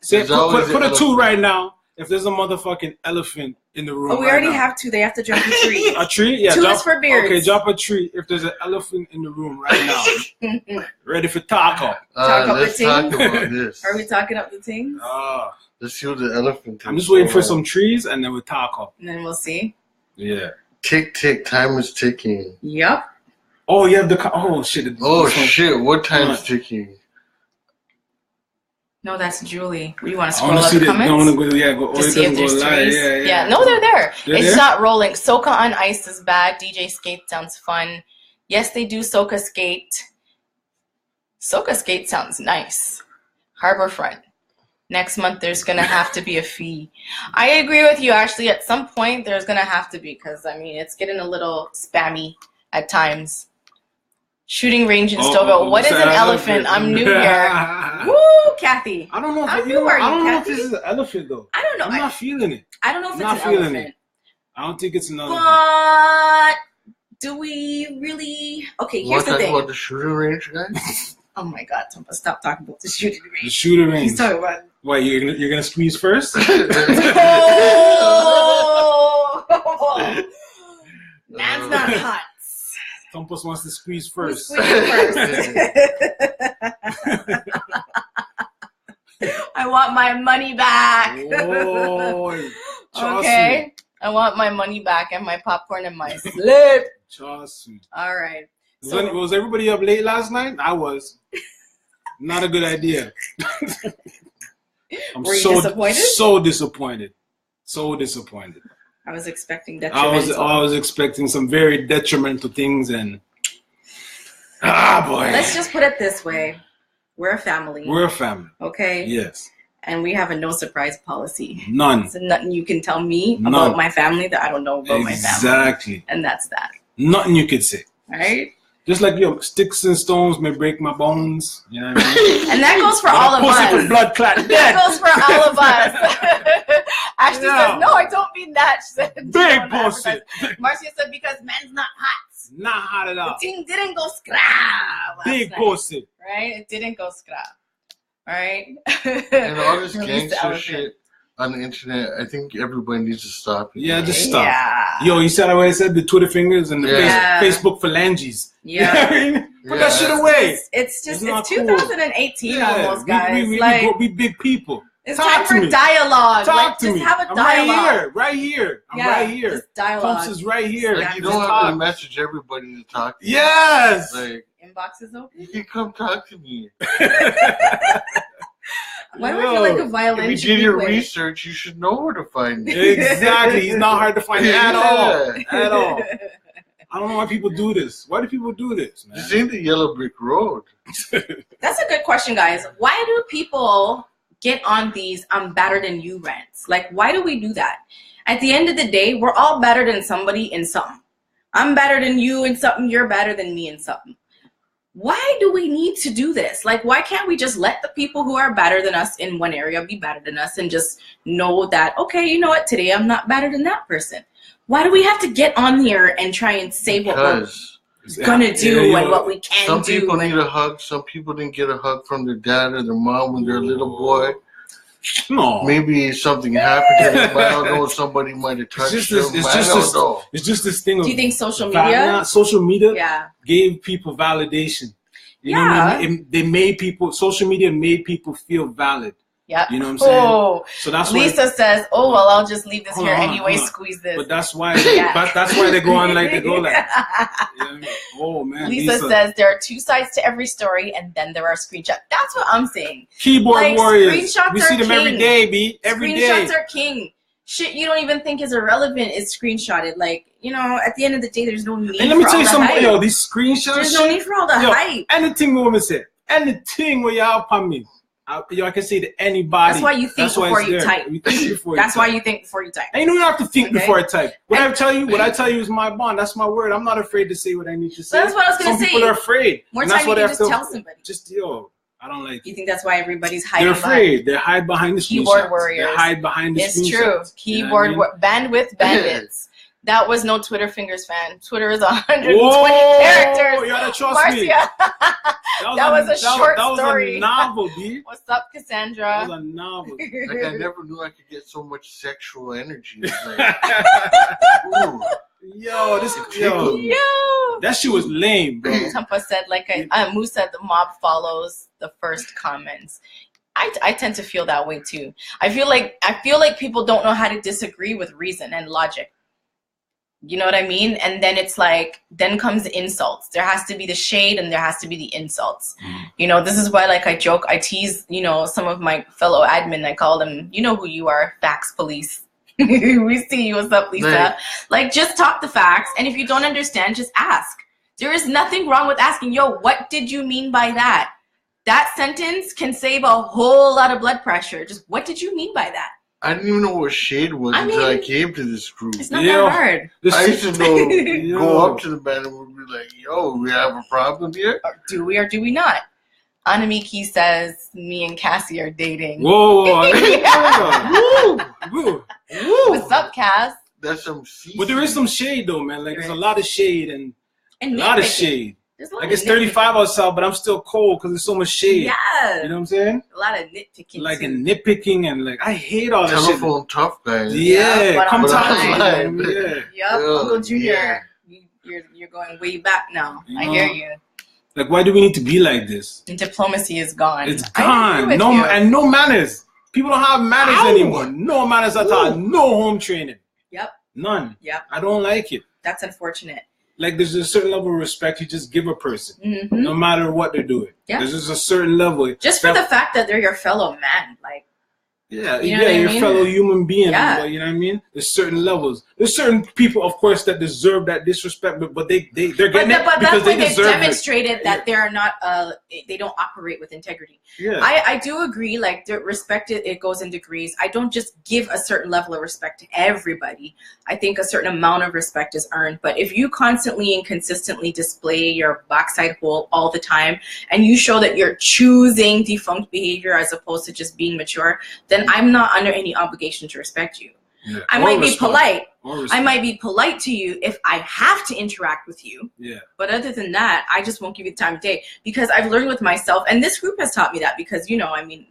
Say, put a 2 right now. If there's a motherfucking elephant in the room. Oh, we already have 2. They have to jump a tree. A tree? Yeah. 2 is for beards. Okay, drop a tree if there's an elephant in the room right now. Ready for taco. Let's talk about this. Are we talking up the thing? Let's see what the elephant I'm just waiting for some trees and then we'll taco. And then we'll see. Yeah. Tick, tick. Time is ticking. Yep. Oh, you have the... Oh, shit. Shit. What time's ticking? No, that's Julie. You want to scroll up the comments? I want to go, to see if there's trees. Yeah, no, they're there. It's not rolling. Soca on ice is bad. DJ skate sounds fun. Yes, they do Soca skate. Soca skate sounds nice. Harborfront. Next month, there's going to have to be a fee. I agree with you, Ashley. At some point, there's going to have to be, because, I mean, it's getting a little spammy at times. Shooting range in Stouffville. What is an elephant? I'm new here. Woo, Kathy. I don't know. I don't know if this is an elephant though. I don't know. I'm not feeling it. I don't know if it's an elephant. I don't think it's an elephant. But do we really? Okay, here's the thing. About the shooting range, guys? Oh my God, Tumpas, stop talking about the shooting range. The shooting range. He's talking about. What, you're gonna squeeze first? Oh! Man's not hot. Tumpas wants to squeeze first. I want my money back. Okay. I want my money back and my popcorn and my slip. Trust me. All right. Was everybody up late last night? I was. Not a good idea. Were you disappointed? So disappointed. So disappointed. I was expecting detrimental. I was expecting some very detrimental things, and boy. Let's just put it this way: we're a family. We're a family. Okay. Yes. And we have a no surprise policy. None. So nothing you can tell me about my family that I don't know about my family. Exactly. And that's that. Nothing you could say. All right. Just like sticks and stones may break my bones. You know what I mean? And that goes for all of us. For blood clot. That goes for all of us. Ashley says, no, I don't mean that. She said, big pussy. Marcia said, because men's not hot. Not hot at all. The thing didn't go scrap. Big pussy. Right? It didn't go scrap. All right? And all this gangster shit on the internet, I think everybody needs to stop it. Yeah, just stop. Yeah. Yo, you said what I said, the Twitter fingers and the Facebook phalanges. Yeah. You know what I mean? Put that shit away. It's 2018 cool. almost, guys. We big people. It's time for dialogue. Talk to just me. have a I'm dialogue. right here. I'm right here. Just dialogue. Tumpas is right here. Like, you don't have to message everybody to talk to. Yes. Like, inbox is open. You can come talk to me. Why do I feel like a violin? If you did your research, you should know where to find me. Exactly. He's not hard to find at all. At all. I don't know why people do this. Why do people do this, man? This ain't the yellow brick road. That's a good question, guys. Why do people get on these I'm better than you rants? Like, why do we do that? At the end of the day, we're all better than somebody in something. I'm better than you in something. You're better than me in something. Why do we need to do this? Like, why can't we just let the people who are better than us in one area be better than us and just know that, okay, you know what, today I'm not better than that person? Why do we have to get on here and try and say what we're gonna do and what we can do? Some people need a hug. Some people didn't get a hug from their dad or their mom when they're a little boy. No. Maybe something happened to them. I don't know. Somebody might have touched them. It's just this thing of. Do you think social media? Social media gave people validation. You know what I mean? They made people. Social media made people feel valid. Yeah. You know what I'm saying? Oh, so that's Lisa says, "Oh well, I'll just leave this here anyway. Squeeze this." But that's why. That's why they go on like they go like. You know what I mean? Oh man. Lisa says there are two sides to every story, and then there are screenshots. That's what I'm saying. Keyboard warriors. Screenshots we see them every day, B. Every day. Screenshots are king. Shit you don't even think is irrelevant is screenshotted. Like, you know, at the end of the day, there's no need. And let me for tell you something. Yo, hype. these screenshots. There's no need for all the hype. Anything woman said. Anything where y'all upon me. I can say to anybody. That's why you think before you type. That's why you think before you type. And you don't have to think before I type. What I tell you is my bond. That's my word. I'm not afraid to say what I need to say. That's what I was going to say. Some people are afraid. More time you can just tell somebody. Just, I don't like it. You think that's why everybody's hiding? They're afraid. They hide behind the keyboard warriors. They hide behind the It's true. Keyboard bandwidth bandits. That was no Twitter fingers fan. Twitter is 120 characters. You gotta trust Marcia. me. That was a short story. That was a novel, D. What's up, Cassandra? That was a novel. Like, I never knew I could get so much sexual energy. Like, yo, that shit was lame, bro. Tumpas said, Moose said, the mob follows the first comments. I tend to feel that way too. I feel like people don't know how to disagree with reason and logic. You know what I mean? And then it's like, then comes the insults. There has to be the shade and there has to be the insults. You know, this is why, like, I joke, I tease, you know, some of my fellow admin. I call them, you know who you are, facts police. We see you. What's up, Lisa? Right. Like, just talk the facts. And if you don't understand, just ask. There is nothing wrong with asking, yo, what did you mean by that? That sentence can save a whole lot of blood pressure. Just what did you mean by that? I didn't even know what shade was until I came to this group. It's not that hard. I used to go up to the band and we'd be like, yo, we have a problem here? Or do we not? Anamiki says, me and Cassie are dating. Whoa. Woo. What's up, Cass? That's some But there is some shade, though, man. Like, there's a lot of shade and a lot of shade. Like, it's 35 outside, but I'm still cold because there's so much shade. Yeah. You know what I'm saying? A lot of nitpicking. Like, and nitpicking and, like, I hate all that shit. Telephone tough guys. Yeah. Come talk to me. Yep, Uncle Junior. Yeah. You're going way back now. I hear you. Like, why do we need to be like this? And diplomacy is gone. It's gone. No manners. People don't have manners anymore. No manners at all. No home training. Yep. None. Yep. I don't like it. That's unfortunate. Like, there's a certain level of respect you just give a person, no matter what they're doing. Yeah. There's just a certain level. Just for the fact that they're your fellow man. Like, Yeah, You know yeah, what I your mean? fellow human being. Yeah. But, you know what I mean? There's certain levels. There's certain people, of course, that deserve that disrespect, but they're getting it But because that's they when they've deserve demonstrated that they're not they don't operate with integrity. Yeah. I do agree, like the respect it goes in degrees. I don't just give a certain level of respect to everybody. I think a certain amount of respect is earned. But if you constantly and consistently display your backside hole all the time and you show that you're choosing defunct behavior as opposed to just being mature, then I'm not under any obligation to respect you. Yeah. I Or might be respect. polite. Or I respect. might be polite to you if I have to interact with you. Yeah. But other than that, I just won't give you the time of day because I've learned with myself, and this group has taught me that because, you know, I mean,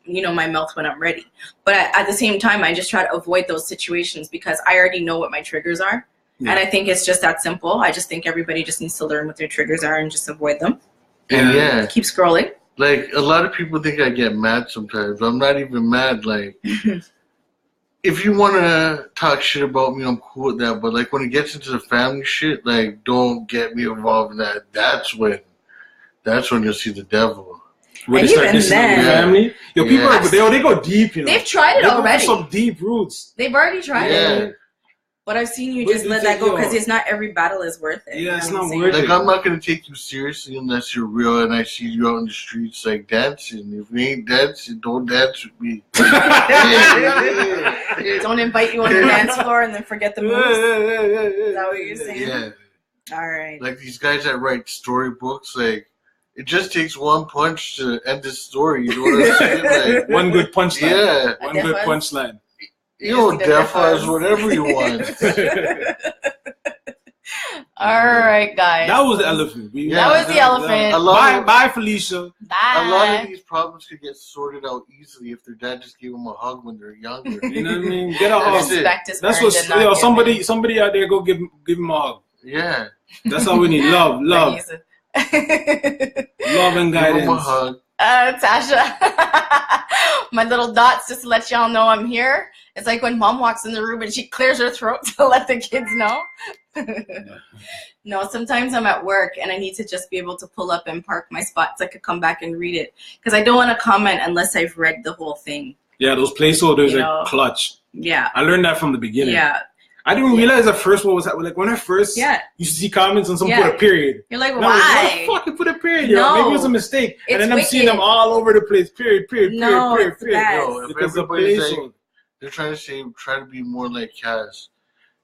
you know, my mouth when I'm ready. But at the same time, I just try to avoid those situations because I already know what my triggers are. Yeah. And I think it's just that simple. I just think everybody just needs to learn what their triggers are and just avoid them. And yeah, Keep scrolling. like a lot of people think I get mad sometimes. I'm not even mad. Like, if you want to talk shit about me, I'm cool with that. But like when it gets into the family shit, like don't get me involved in that. That's when you'll see the devil. When And they start even dissing then- the family, yo, people Yeah. they go deep, you know. They've tried it They go for already. some deep roots. They've already tried Yeah. it. But I've seen you But just you let think, that go yo- because it's not every battle is worth it. Yeah, You know it's what I'm not saying? worth it. Like I'm not gonna take you seriously unless you're real and I see you out in the streets like dancing. If you ain't dancing, don't dance with me. Don't invite you on the dance floor and then forget the moves. Is that what you're saying? Yeah. All right. Like these guys that write storybooks, like it just takes one punch to end this story. You know what I'm saying? Like, One good punchline. yeah, One good Defas? punchline. you know, Yes, the Defas, Defas. whatever you want. All right, guys. That was the elephant. Yeah, That was the elephant. A lot Bye, of- bye, Felicia. Bye. A lot of these problems could get sorted out easily if their dad just gave them a hug when they're younger. You know what I mean? Get a That's hug. it. Respect is That's earned what and not yo, given. somebody out there go give him a hug. Yeah, That's all we need. Love and give them a guidance. hug. Tasha, my little dots just to let y'all know I'm here. It's like when mom walks in the room and she clears her throat to let the kids know. No, sometimes I'm at work and I need to just be able to pull up and park my spot so I could come back and read it. Because I don't want to comment unless I've read the whole thing. Yeah, those placeholders You are know. clutch. Yeah. I learned that from the beginning. Yeah. I didn't realize at first what was happening. Like when I first Yeah. used to see comments and someone Yeah. put a period. You're like, And I was like, why? why the fuck you put a period here? No. Maybe it was a mistake. It's And then I'm seeing wicked. them all over the place. Period. No, it's bad. Yo, if Because of everybody's placeholder. like, they're trying to say, try to be more like Cass.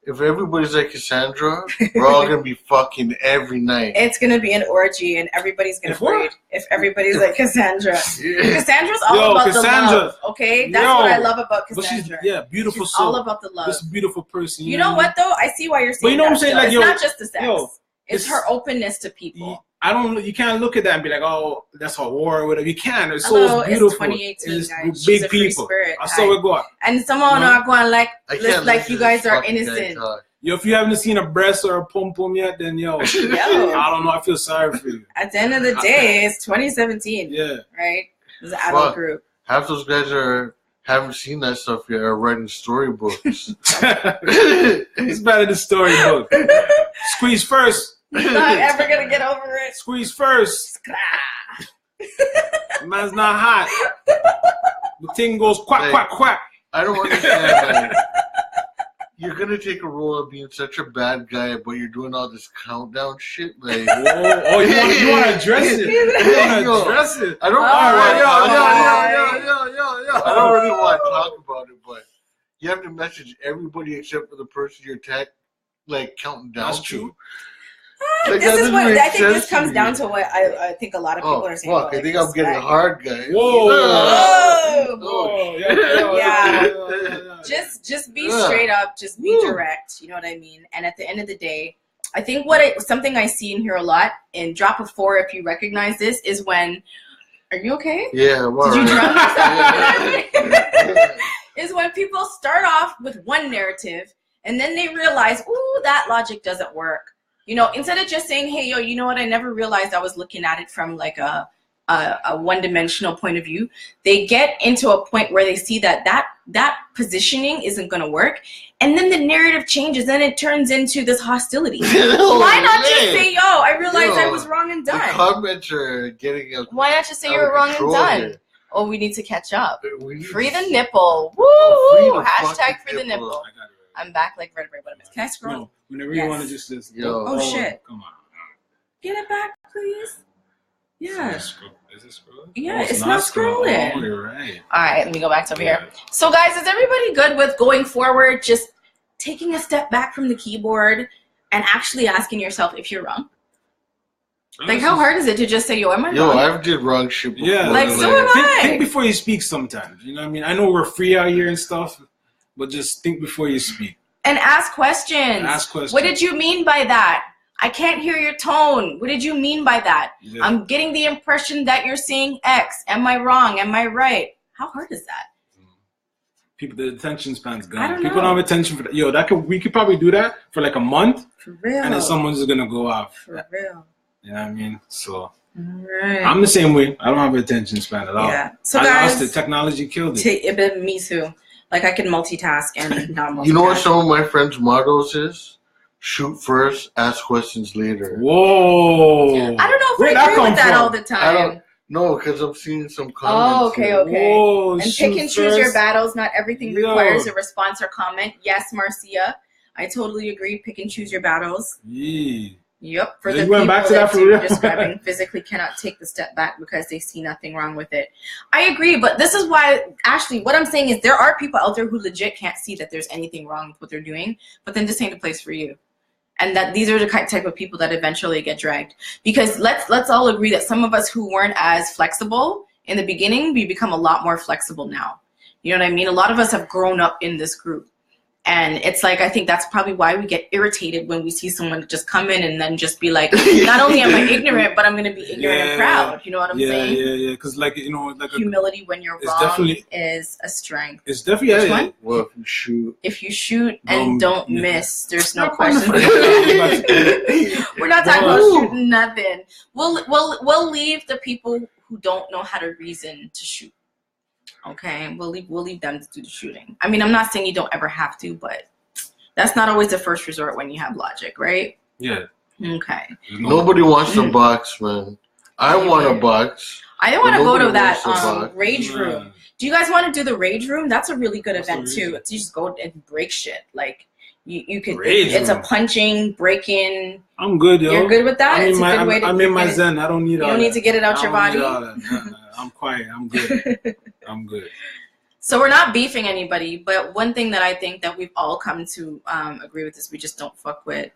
If everybody's like Cassandra, we're all gonna be fucking every night. It's going to be an orgy and everybody's going If to what? breed. If everybody's like Cassandra. Yeah. Cassandra's all Yo, about Cassandra. the love, okay? That's Yo. what I love about But she's Cassandra. beautiful She's soul. all about the love. This beautiful person. You know what though? I see why you're saying. But you know what I'm that saying? still. Like, it's yo, not just the sex. yo, it's her openness to people. You can't look at that and be like, oh, that's a war or whatever. You can't. Her Hello, soul's it's beautiful. 2018, It's guys. big She's a free people. spirit. I saw it go. And someone No. are going like, I can't like listen you to guys this are fucking guy innocent. talk. Yo, if you haven't seen a breast or a pom pom yet, then yo, I don't know. I feel sorry for you. At the end of the day, it's 2017, Yeah. right? It's an adult Fuck. group. Half those guys haven't seen that stuff yet. Are writing storybooks. It's better than storybook. Squeeze first. You're not ever gonna get over it. Squeeze first. The man's not hot. The thing goes quack, Hey. quack, quack. I don't understand. Like, you're gonna take a role of being such a bad guy, but you're doing all this countdown shit. Like, Oh, you want to address it? You want to address it? I don't. I don't really want to talk about it, but you have to message everybody except for the person you're like counting down. That's true. Like, This that is what doesn't I make think. This sense to comes me. down to what I think a lot of people Oh are saying. fuck! about, I like, think I'm getting respect. hard, guys. Whoa. Whoa. Yeah. Just be Yeah. straight up, just be Woo. direct, you know what I mean? And at the end of the day, I think something I see and hear a lot, and drop a 4 if you recognize this, is when, are you okay? Yeah, well, Did you drown yeah. yourself? Is when people start off with one narrative and then they realize, ooh, that logic doesn't work. You know, instead of just saying, hey, yo, you know what? I never realized I was looking at it from like a one-dimensional point of view. They get into a point where they see that positioning isn't going to work, and then the narrative changes, and it turns into this hostility. Why not just say, yo, I realized I was wrong and The done? comments are getting Why not just say out you were of wrong and control done? here. Oh, we need to catch up. Free the to- nipple. Woo! the Hashtag fucking free the nipple. I got it right. I'm back like red. Can I scroll? No, whenever Yes. you want to just Yo. Oh, shit. Come on. Get it back, please. Yeah. Is it scrolling? Yeah, Oh, it's not scrolling. Oh, you're right. All right, let me go back to over here. So, guys, is everybody good with going forward, just taking a step back from the keyboard and actually asking yourself if you're wrong? Like, how hard is it to just say, yo, am I wrong? I've did wrong shit before. Yeah, Like, so am I. Think before you speak sometimes. You know what I mean? I know we're free out here and stuff, but just think before you speak. And ask questions. Ask questions. What did you mean by that? I can't hear your tone. What did you mean by that? Yeah. I'm getting the impression that you're saying X. Am I wrong? Am I right? How hard is that? People, the attention span's gone. I don't People know. don't have attention for that. Yo, we could probably do that for like a month, For real. and then someone's just gonna go off. For real. You know what I mean? So Right. I'm the same way. I don't have an attention span at all. Yeah. So I guys, lost it. Technology killed it. me too. Like I can multitask and not multitask. You know what some of my friends' mottos is? Shoot first, ask questions later. Whoa. I don't know if Where'd I that agree come with that from? all the time. No, because I'm seeing some comments. Oh, okay, here. okay. Whoa, And shoot pick and choose your first. battles. Not everything Yo. requires a response or comment. Yes, Marcia. I totally agree. Pick and choose your battles. Yeah. Yep. For So the you went people back to that that for you're real? describing physically cannot take the step back because they see nothing wrong with it. I agree, but this is why, Ashley, what I'm saying is there are people out there who legit can't see that there's anything wrong with what they're doing, but then this ain't the place for you. And that these are the type of people that eventually get dragged. Because let's all agree that some of us who weren't as flexible in the beginning, we become a lot more flexible now. You know what I mean? A lot of us have grown up in this group. And it's like, I think that's probably why we get irritated when we see someone just come in and then just be like, not only am I ignorant, but I'm going to be ignorant and proud. You know what I'm saying? Yeah. Because, like, you know, like Humility when you're it's wrong definitely- is a strength. it's definitely. Which one? Well, if you shoot. If you shoot and don't yeah. miss, there's no Not question. wonderful. We're not talking about Woo. shooting nothing. We'll leave the people who don't know how to reason to shoot. Okay, we'll leave them to do the shooting. I mean, I'm not saying you don't ever have to, but that's not always the first resort when you have logic, right? Yeah. Okay. Nobody wants to box, man. I want to box. I don't want to go to Nobody that wants to box. rage room. Do you guys want to do the rage room? That's a really good What's the event rage too. room? You just go and break shit. Like you could. Rage It's a room. punching, breaking. I'm good, yo. You're good with that. It's a good way to. I'm in my get it- zen. I don't need You all don't that. need to get it out I your don't body. need all that. Nah. I'm quiet. I'm good. I'm good. So we're not beefing anybody, but one thing that I think that we've all come to agree with is we just don't fuck with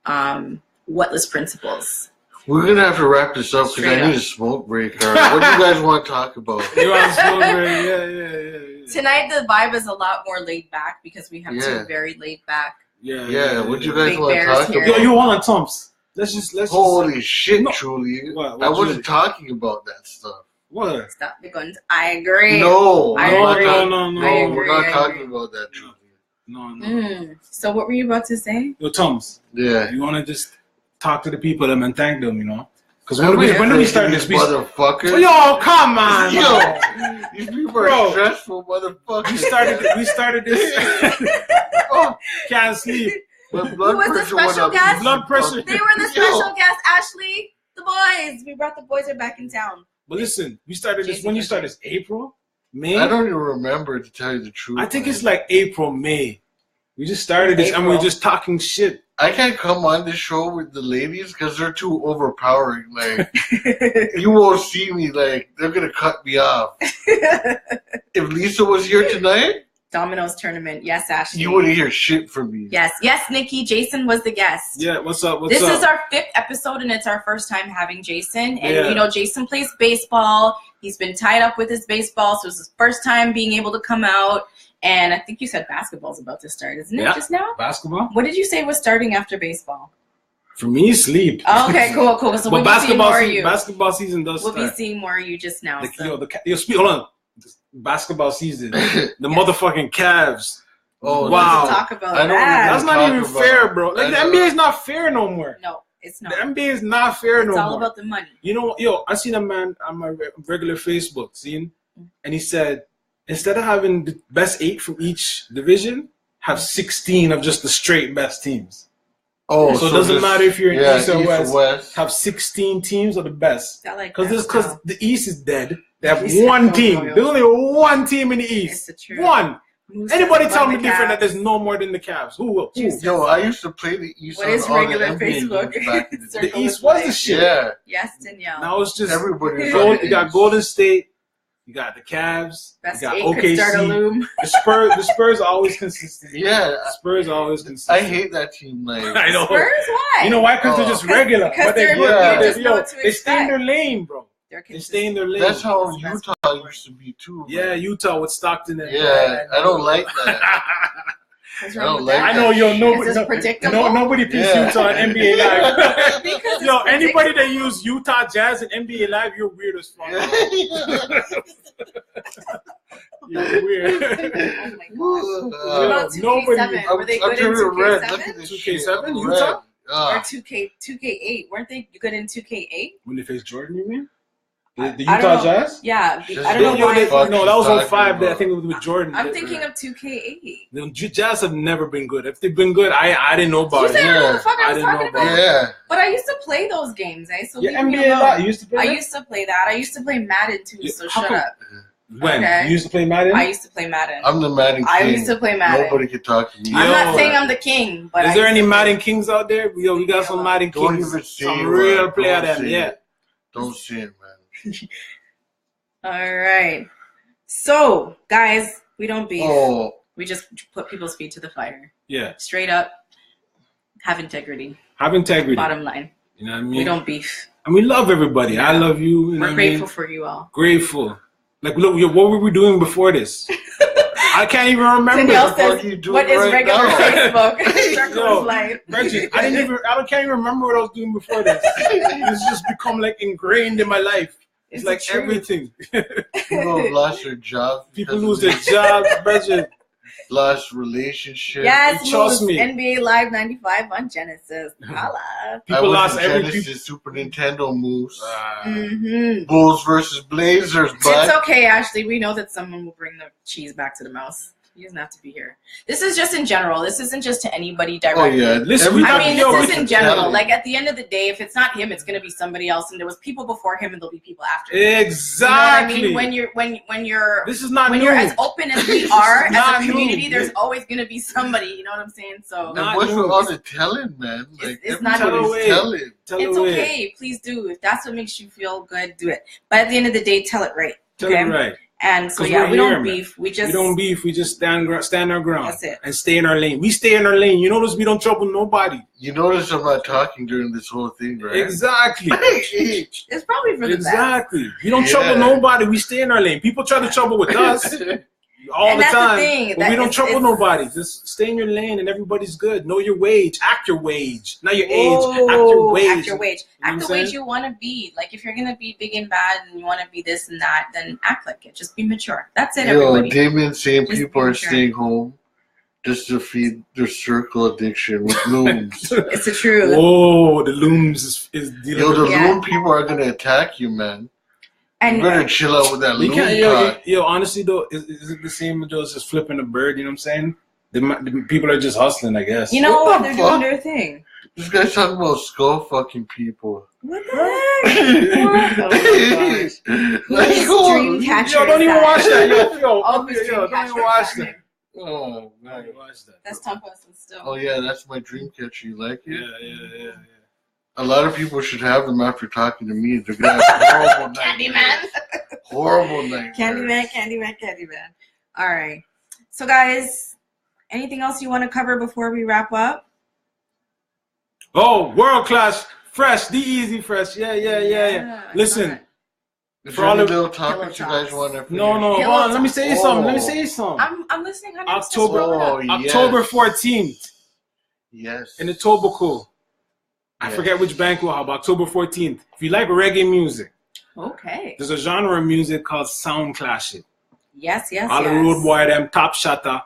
whatless principles. We're going to have to wrap this up because Straight I need up. a smoke break. All right. What do you guys want to talk about? You want to smoke, right? Yeah. Tonight the vibe is a lot more laid back because we have Yeah. two very laid back. Yeah, what do you guys Big want to bears talk here. Yo, about? you hold on, Tumps. Let's Holy shit, No. truly. What I you- wasn't talking about that stuff. What? Stop the guns. I agree. No, I I'm not agree. talking- No. I No, agree, we're not I talking agree. about that, truly. No. So what were you about to say? Yo, Tums, Yeah. you want to just talk to the people them and thank them, you know? Because When when do we start this? motherfucker? Yo, come on, Yo, man. these people Bro. are stressful, motherfuckers. We started this. Oh, Can't sleep. my blood Who was the pressure went special up. guest? Blood pressure. They were the Yo. special guest, Ashley. The boys. We brought the boys are back in town. But listen, we started this. Jason, When you you're start this, April, May. I don't even remember, to tell you the truth. I think man. it's like April, May. We just started this and we're April. just talking shit. I can't come on this show with the ladies because they're too overpowering. Like, you won't see me. Like, they're going to cut me off. If Lisa was here tonight, Domino's tournament. Yes, Ashley. you wouldn't hear shit from me. Yes, Nikki. Jason was the guest. Yeah, what's up? This is our 5th episode, and it's our first time having Jason. And, Yeah. you know, Jason plays baseball. He's been tied up with his baseball, so it's his first time being able to come out. And I think you said basketball's about to start, isn't it, Yeah. just now? Basketball? What did you say was starting after baseball? For me, sleep. Oh, okay, cool. So But we'll be seeing more of you. basketball season does We'll be start. seeing more of you just now. Like, So. hold on. Basketball season. The motherfucking Cavs. Oh, Wow. Let's talk about I don't that. That's not talk even about fair, it. bro. Like, I the know. NBA is not fair no more. No, it's The not. NBA is not fair It's no all more. about the money. You know, yo, I seen a man on my regular Facebook, seeing, and he said, instead of having the best 8 from each division, have 16 of just the straight best teams. Oh, So it doesn't this- matter if you're in yeah, East or West. West. Have 16 teams of the best. I like Because that. the East is dead. They have one team. There's only one team in the East. It's the truth. One. Anybody tell me different that Cavs. there's no more than the Cavs? Who will? Yo, I used to play the East What on is all the regular NBA Facebook? games back in the day. The East was the shit. Yeah. Yes, Danielle. Now it's just Everybody was Gold, on the you got East. Golden State, you got the Cavs, Best you got 8 could start a OKC. loom. The Spurs are always consistent. Yeah. The Spurs are always consistent. I hate that team. Like, I know. Spurs? Why? You know why? Because they're just regular. Because But they're they're- good. you just know what to They stay in expect. their lane, bro. They're They stay in their lane. that's how That's the best Utah part. used to be too. Yeah, man. Utah with Stockton and Yeah, I don't like that. What's I wrong don't with like that? I know, yo, nobody, Is this predictable? nobody picks Yeah. Utah on NBA Live. Because Yo, it's anybody that use Utah Jazz and NBA Live, you're weird as fuck. You're weird. Oh my gosh. What about 2K7? Nobody- Were they I'm good in turning red. 2K7? Look at this 2K7? shit. Utah? Or Ah, 2K8? Weren't they good in 2K8? When they face Jordan, you mean? The I don't Utah know. Jazz? Yeah, Just I don't know yo, why. they- fuck No, that was you 05. talking I think it was with Jordan. I'm thinking of 2K8. The Jazz have never been good. If they've been good, I didn't know You about said it. I don't know Yeah. what the fuck I I was didn't know talking about about. yeah. But I used to play those games, eh? So Yeah, leave me NBA alone. Live. You used to play I that? used to play that. I used to play Madden too, so How shut come- up. When? Okay. You used to play Madden? I used to play Madden. I'm the Madden I king. used to play Madden. Nobody can talk to me. I'm not Yo. saying I'm the king, but Is I there used any to play. Madden Kings out there? Yo, we got some Madden Don't Kings. even say Some it, real man. player Don't them, say yeah. it. Don't say it, man. All right. So, guys, we don't beef. Oh, We just put people's feet to the fire. Yeah. Straight up, have integrity. Have integrity. Bottom line. You know what I mean? We don't beef. And we love everybody. I Yeah. love you. You know We're what I grateful mean? for you all. Grateful. Like, look, yo, what were we doing before this? I can't even remember. Danielle the fuck says, you doing what is right regular now?" Facebook? Circle Yo. of life. Reggie, I can't even remember what I was doing before this. It's just become like ingrained in my life. It's like the truth. everything. People have lost their jobs. People because lose of their this. jobs, Reggie. Lost relationship. Yes, Trust Moose, me. NBA Live 95 on Genesis. Holla. I People was lost in every Genesis, people. Super Nintendo moves. Mm-hmm. Bulls versus Blazers, bud. It's okay, Ashley. We know that someone will bring the cheese back to the mouse. He doesn't have to be here. This is just in general. This isn't just to anybody Oh directly. yeah, Listen, we I got- mean, yo, this is in general. talent. Like, at the end of the day, if it's not him, it's going to be somebody else. And there was people before him, and there'll be people after him. Exactly. You know what I mean? When you're This is not when new. you're as open as we are as not a community, new. there's always going to be somebody. You know what I'm saying? So And Not what's with new. all the telling, man? Like it's not everybody's new. telling. Tell it's away. okay. Please do. If that's what makes you feel good, do it. But at the end of the day, tell it right. Tell okay? it right. And so 'Cause yeah, we're we here, don't man. beef. We just We don't beef. We just stand our ground. That's it. And stay in our lane. We stay in our lane. You notice we don't trouble nobody. You notice I'm not talking during this whole thing, right? Exactly. It's probably for the Exactly. We don't Yeah. trouble nobody. We stay in our lane. People try to trouble with us all And the that's the time. thing, But that we don't is- trouble it's- nobody. Just stay in your lane and everybody's good. Know your wage. Act your wage. Not your age. Oh, Act your wage. Act your wage. You know Act what the I'm way saying? you want to be. Like, if you're gonna be big and bad and you want to be this and that, then act like it. Just be mature. That's it, Yo, everybody. Damien saying Just people be are sure. staying home just to feed their circle addiction with looms. It's the truth. Whoa, the looms is dealing Yo, the with Yeah. loom people are gonna attack you, man. And You better chill out with that You loom can't, talk. yo, honestly though, is it the same as just flipping a bird? You know what I'm saying? The people are just hustling, I guess. you know What what? the They're fuck? doing their thing. This guy's talking about skull fucking people. What the heck? What? Oh my gosh. Like, Whose go on. Dreamcatcher Yo, don't is even that? watch that. Yo, Oh, whose yo, don't Dreamcatcher even is watch that? that. Oh, Don't man. even watch that. That's Tumpas and still. Oh yeah, that's my dream catcher. You like Yeah, it? yeah. A lot of people should have them after talking to me. They're gonna have horrible Candyman. nightmares. Horrible nightmares. Candyman. All right. So, guys, anything else you want to cover before we wrap up? Oh, world class, fresh, the easy fresh. Yeah. I Listen, saw it. Is For there all any of- little topics you Pillow guys talks. want to? no, Pillow hold on. Let me talk. say you something. Let me Oh. say you something. I'm listening. honey. October- Oh, yes. October 14th Yes. in the Etobicoke. I Yes. forget which bank we'll have. October 14th. If you like reggae music, Okay. there's a genre of music called sound clashing. Yes. All the road boy, them top shatter,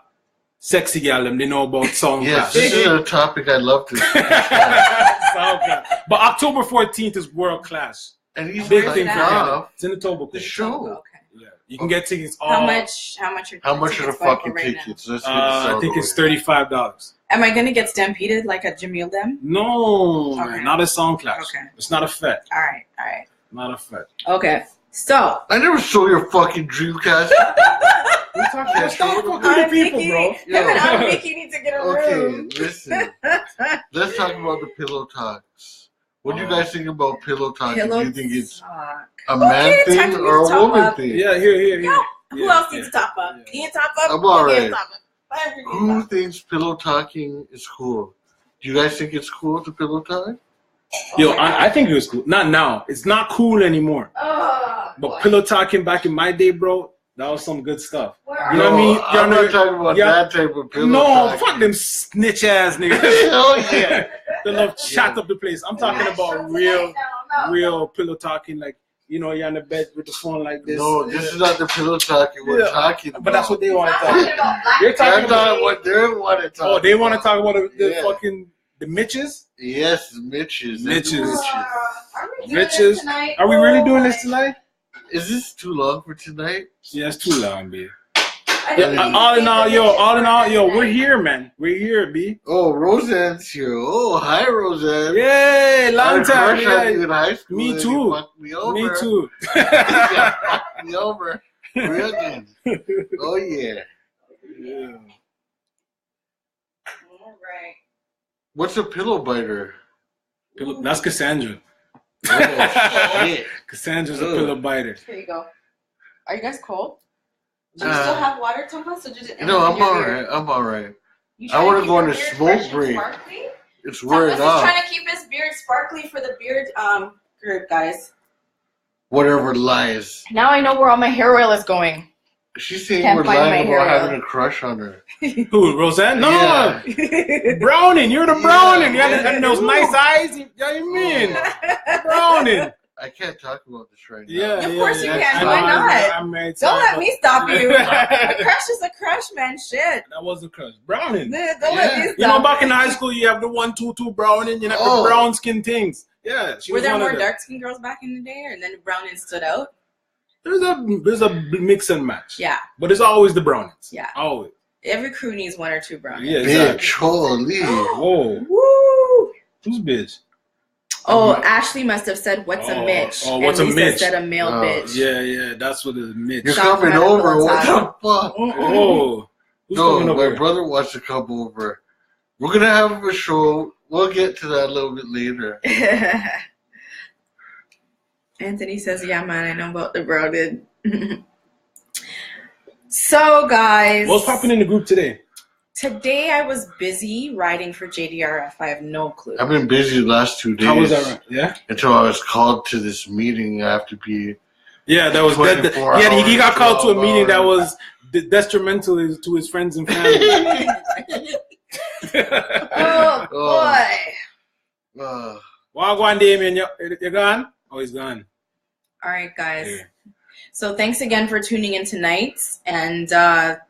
sexy gal, them they know about sound Yes, clash. this is a topic I'd love to. Sound clash. But October 14th is world class. And he's Big Where's thing it for at? Ghana. It's in the The Etobicoke. show. Okay. Yeah, you can get tickets. How all- much? How much Are the fucking tickets? Let's get this I out think of it's the way. $35. Am I gonna get stampeded like a Jamil Dem? No, Okay. not a sound clash. Okay. It's not a fet. All right. Not a fet. Okay. So I never stole your fucking Dreamcast. We're talking about stuff for good people, bro. Him and I'm Mickey need to get a room. Okay, listen. Let's talk about the pillow talks. What do you guys think about pillow talk? Pillow Do you think it's talk. a man Okay, time thing for me or to a top woman up. thing? Yeah, here. Yeah. Who Yeah, else needs to top up? yeah. Can you top up? I'm alright. Okay, top up. Who thinks pillow talking is cool? Do you guys think it's cool to pillow talk? Yo, I think it was cool. Not now. It's not cool anymore. Oh, But boy. pillow talking back in my day, bro, that was some good stuff. Where are You know what I mean? I'm not talking about Yeah. that type of pillow No, talking. fuck them snitch ass niggas. Hell yeah. They love chat up the place. I'm talking about real pillow talking, like, you know, you're on the bed with the phone like this. No, this is not the pillow talking we're Yeah. talking about. But that's what they want to talk talking about. about black You're talking That's about. not what they want to talk Oh, they want to about. talk about the Yeah. fucking the Mitches. Yes, Mitches. That's Mitches. Mitches. Are we doing Mitches. this tonight? Are we really doing this boy? tonight? Is this too long for tonight? Yeah, it's too long, B. I Yeah, didn't all in all, think yo, that we're here, man. We're here, B. Oh, Roseanne's here. Oh, hi, Roseanne. Yay, I long had a time. crush on you Yeah. in high school. Me and too. You fucked me over. Me too. You fucked me over. Real good. Oh, yeah. Yeah. All right. What's a pillow biter? That's Cassandra. Oh, shit. Cassandra's a Ugh. pillow biter. Here you go. Are you guys cold? Do you Uh, still have water, Tumpas? Or did it No, I'm all right. I'm all right. You I trying wanna keep go your on a beard smoke fresh and break. sparkly? It's Tumpas wearing is off. trying to keep his beard sparkly for the beard group, guys. Whatever lies. Now I know where all my hair oil is going. She's saying Can't we're find my lying hair about having oil. a crush on her. Who, Roseanne? No. Yeah. Browning. You're the Yeah. Browning. You had and those Ooh. nice eyes. You know what you mean? Browning. I can't talk about this right now. Yeah. Of course you yeah. can. I Why know, not? I'm married to Don't let her, me stop you. A but- crush is a crush, man. Shit. That wasn't crush. Browning. Don't let me stop You know, back in high school, you have the 1-2-2 Browning. You have Oh. the brown skin things. Yeah. She Were was there one more of them. dark skinned girls back in the day, and then Browning stood out? There's a mix and match. Yeah, But it's always the Brownings. yeah. Always. Every crew needs one or two Brownings. Yeah, Bitch, exactly. holy. Whoa. Woo! Who's bitch? Oh, Ashley must have said, "What's a Oh, Mitch?" oh, what's a and Lisa Mitch? said, "A male Oh, bitch." Yeah, that's what it is. Mitch. You're Shop coming for the over. pillow What the talk. fuck? Oh. Who's No, coming my over? brother wants to come over. We're gonna have a show. We'll get to that a little bit later. Anthony says, "Yeah, man, I know about the Browning." So, guys, What's popping in the group today? today I was busy writing for JDRF. I have no clue. I've been busy the last 2 days. How was that? Right? Yeah. Until I was called to this meeting. I have to be. Yeah, that was. 24 Yeah, he got hours, called to a 12 meeting that hours. was detrimental to his friends and family. Oh boy! Wagwan Damien, you gone? Oh, he's gone. All right, guys. Yeah. So thanks again for tuning in tonight. And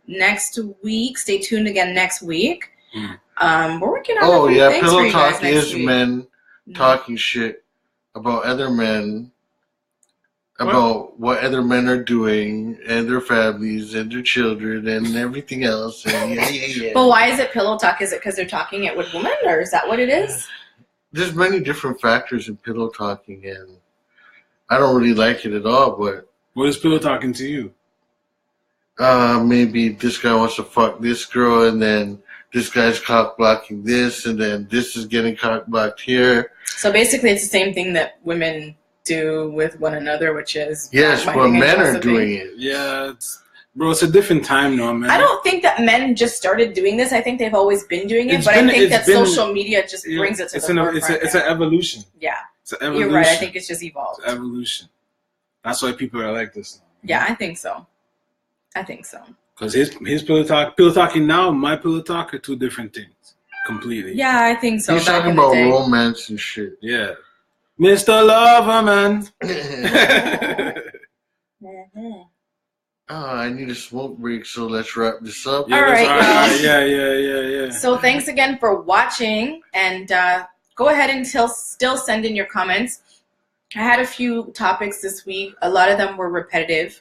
next week, stay tuned again next week. We're working on Oh a few yeah, things for pillow you guys talk next is week. men talking shit about other men, about what other men are doing and their families and their children and everything else. And yeah. But why is it pillow talk? Is it because they're talking it with women, or is that what it is? There's many different factors in pillow talking, and I don't really like it at all. But What is pillow talking to you? maybe this guy wants to fuck this girl, and then this guy's cock blocking this, and then this is getting cock blocked here. So basically, it's the same thing that women do with one another, which is Yes, but backbiting and men are gossiping. doing it. Yeah, it's a different time now, man. I don't think that men just started doing this. I think they've always been doing it, It's but been- I think it's that been- social media just brings it to the forefront. It's an now. evolution. Yeah, It's an evolution. you're right. I think it's just evolved. It's evolution. That's why people are like this. Yeah, I think so. I think so. Because his pillow talking now, my pillow talk are two different things. Completely. Yeah, I think so. He's back talking in the about day. romance and shit. Yeah. Mr. Lover, man. I need a smoke break, so let's wrap this up. Yeah, All right, that's guys. Yeah. So thanks again for watching, and go ahead and still send in your comments. I had a few topics this week. A lot of them were repetitive,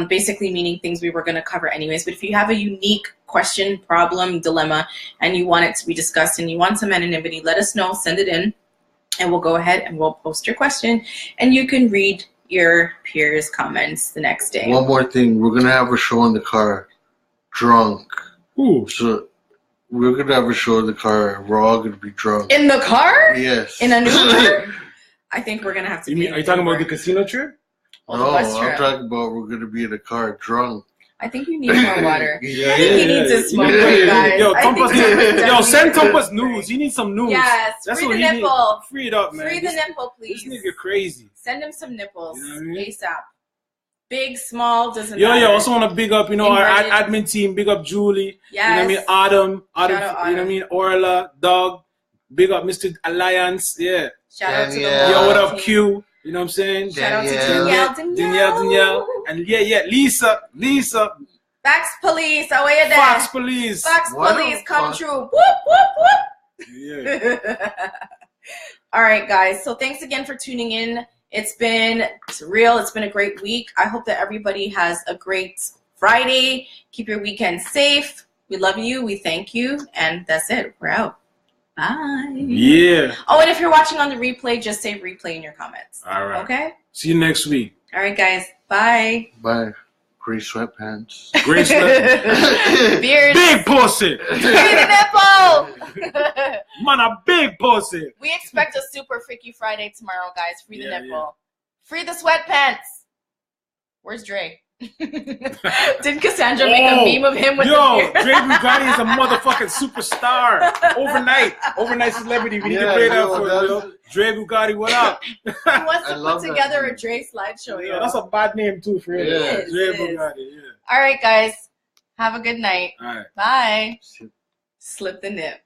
basically meaning things we were going to cover anyways. But if you have a unique question, problem, dilemma, and you want it to be discussed and you want some anonymity, let us know. Send it in, and we'll go ahead and we'll post your question, and you can read your peers' comments the next day. One more thing. We're going to have a show in the car. Drunk. Ooh. So we're going to have a show in the car. We're all going to be drunk. In the car? Yes. In a new car? I think we're going to have to Are you talking about the casino trip? Oh, No, the bus trip. I'm talking about we're going to be in a car drunk. I think you need more water. Yeah, I think he needs to smoke more, guys. Yo, I think Tumpas, Tumpas send definitely Tumpas news. He needs some news. Yes, That's free what the he nipple. needs. Free it up, man. Free the nipple, please. This nigga crazy. Send him some nipples, You know what I mean? ASAP. Big, small, doesn't Yo, matter. I also want to big up, our Inverted. admin team. Big up Julie. Yes. You know what I mean? Adam. Shout out You know what I Adam. mean? Orla, Doug. Big up Mr. Alliance. Yeah. Shout out to the Danielle. Yo, what whole up, team. Q? You know what I'm saying? Shout out to Danielle. Danielle. And Lisa. Fax police, how are you there? Fox Police. Fax What police, the come fuck? true. Whoop, whoop, Yeah. whoop. All right, guys. So thanks again for tuning in. It's been real. It's been a great week. I hope that everybody has a great Friday. Keep your weekend safe. We love you. We thank you. And that's it. We're out. Bye. Yeah. Oh, and if you're watching on the replay, just say replay in your comments. All right. Okay? See you next week. All right, guys. Bye. Bye. Gray sweatpants. Great stuff. Beards. Big pussy. Free the nipple. Man, a big pussy. We expect a super freaky Friday tomorrow, guys. Free the Yeah, nipple. yeah. Free the sweatpants. Where's Dre? Didn't Cassandra make a meme of him with Yo, the beard? Dre Bugatti is a motherfucking superstar. Overnight celebrity. We need to play that yo, for that's- yo. Dre Bugatti, what up? He wants I to love put that together a name. Dre slideshow, Yeah, yo. that's a bad name too for him. Yeah. It Dre is. Bugatti, yeah. All right, guys. Have a good night. All right. Bye. Slip the nip.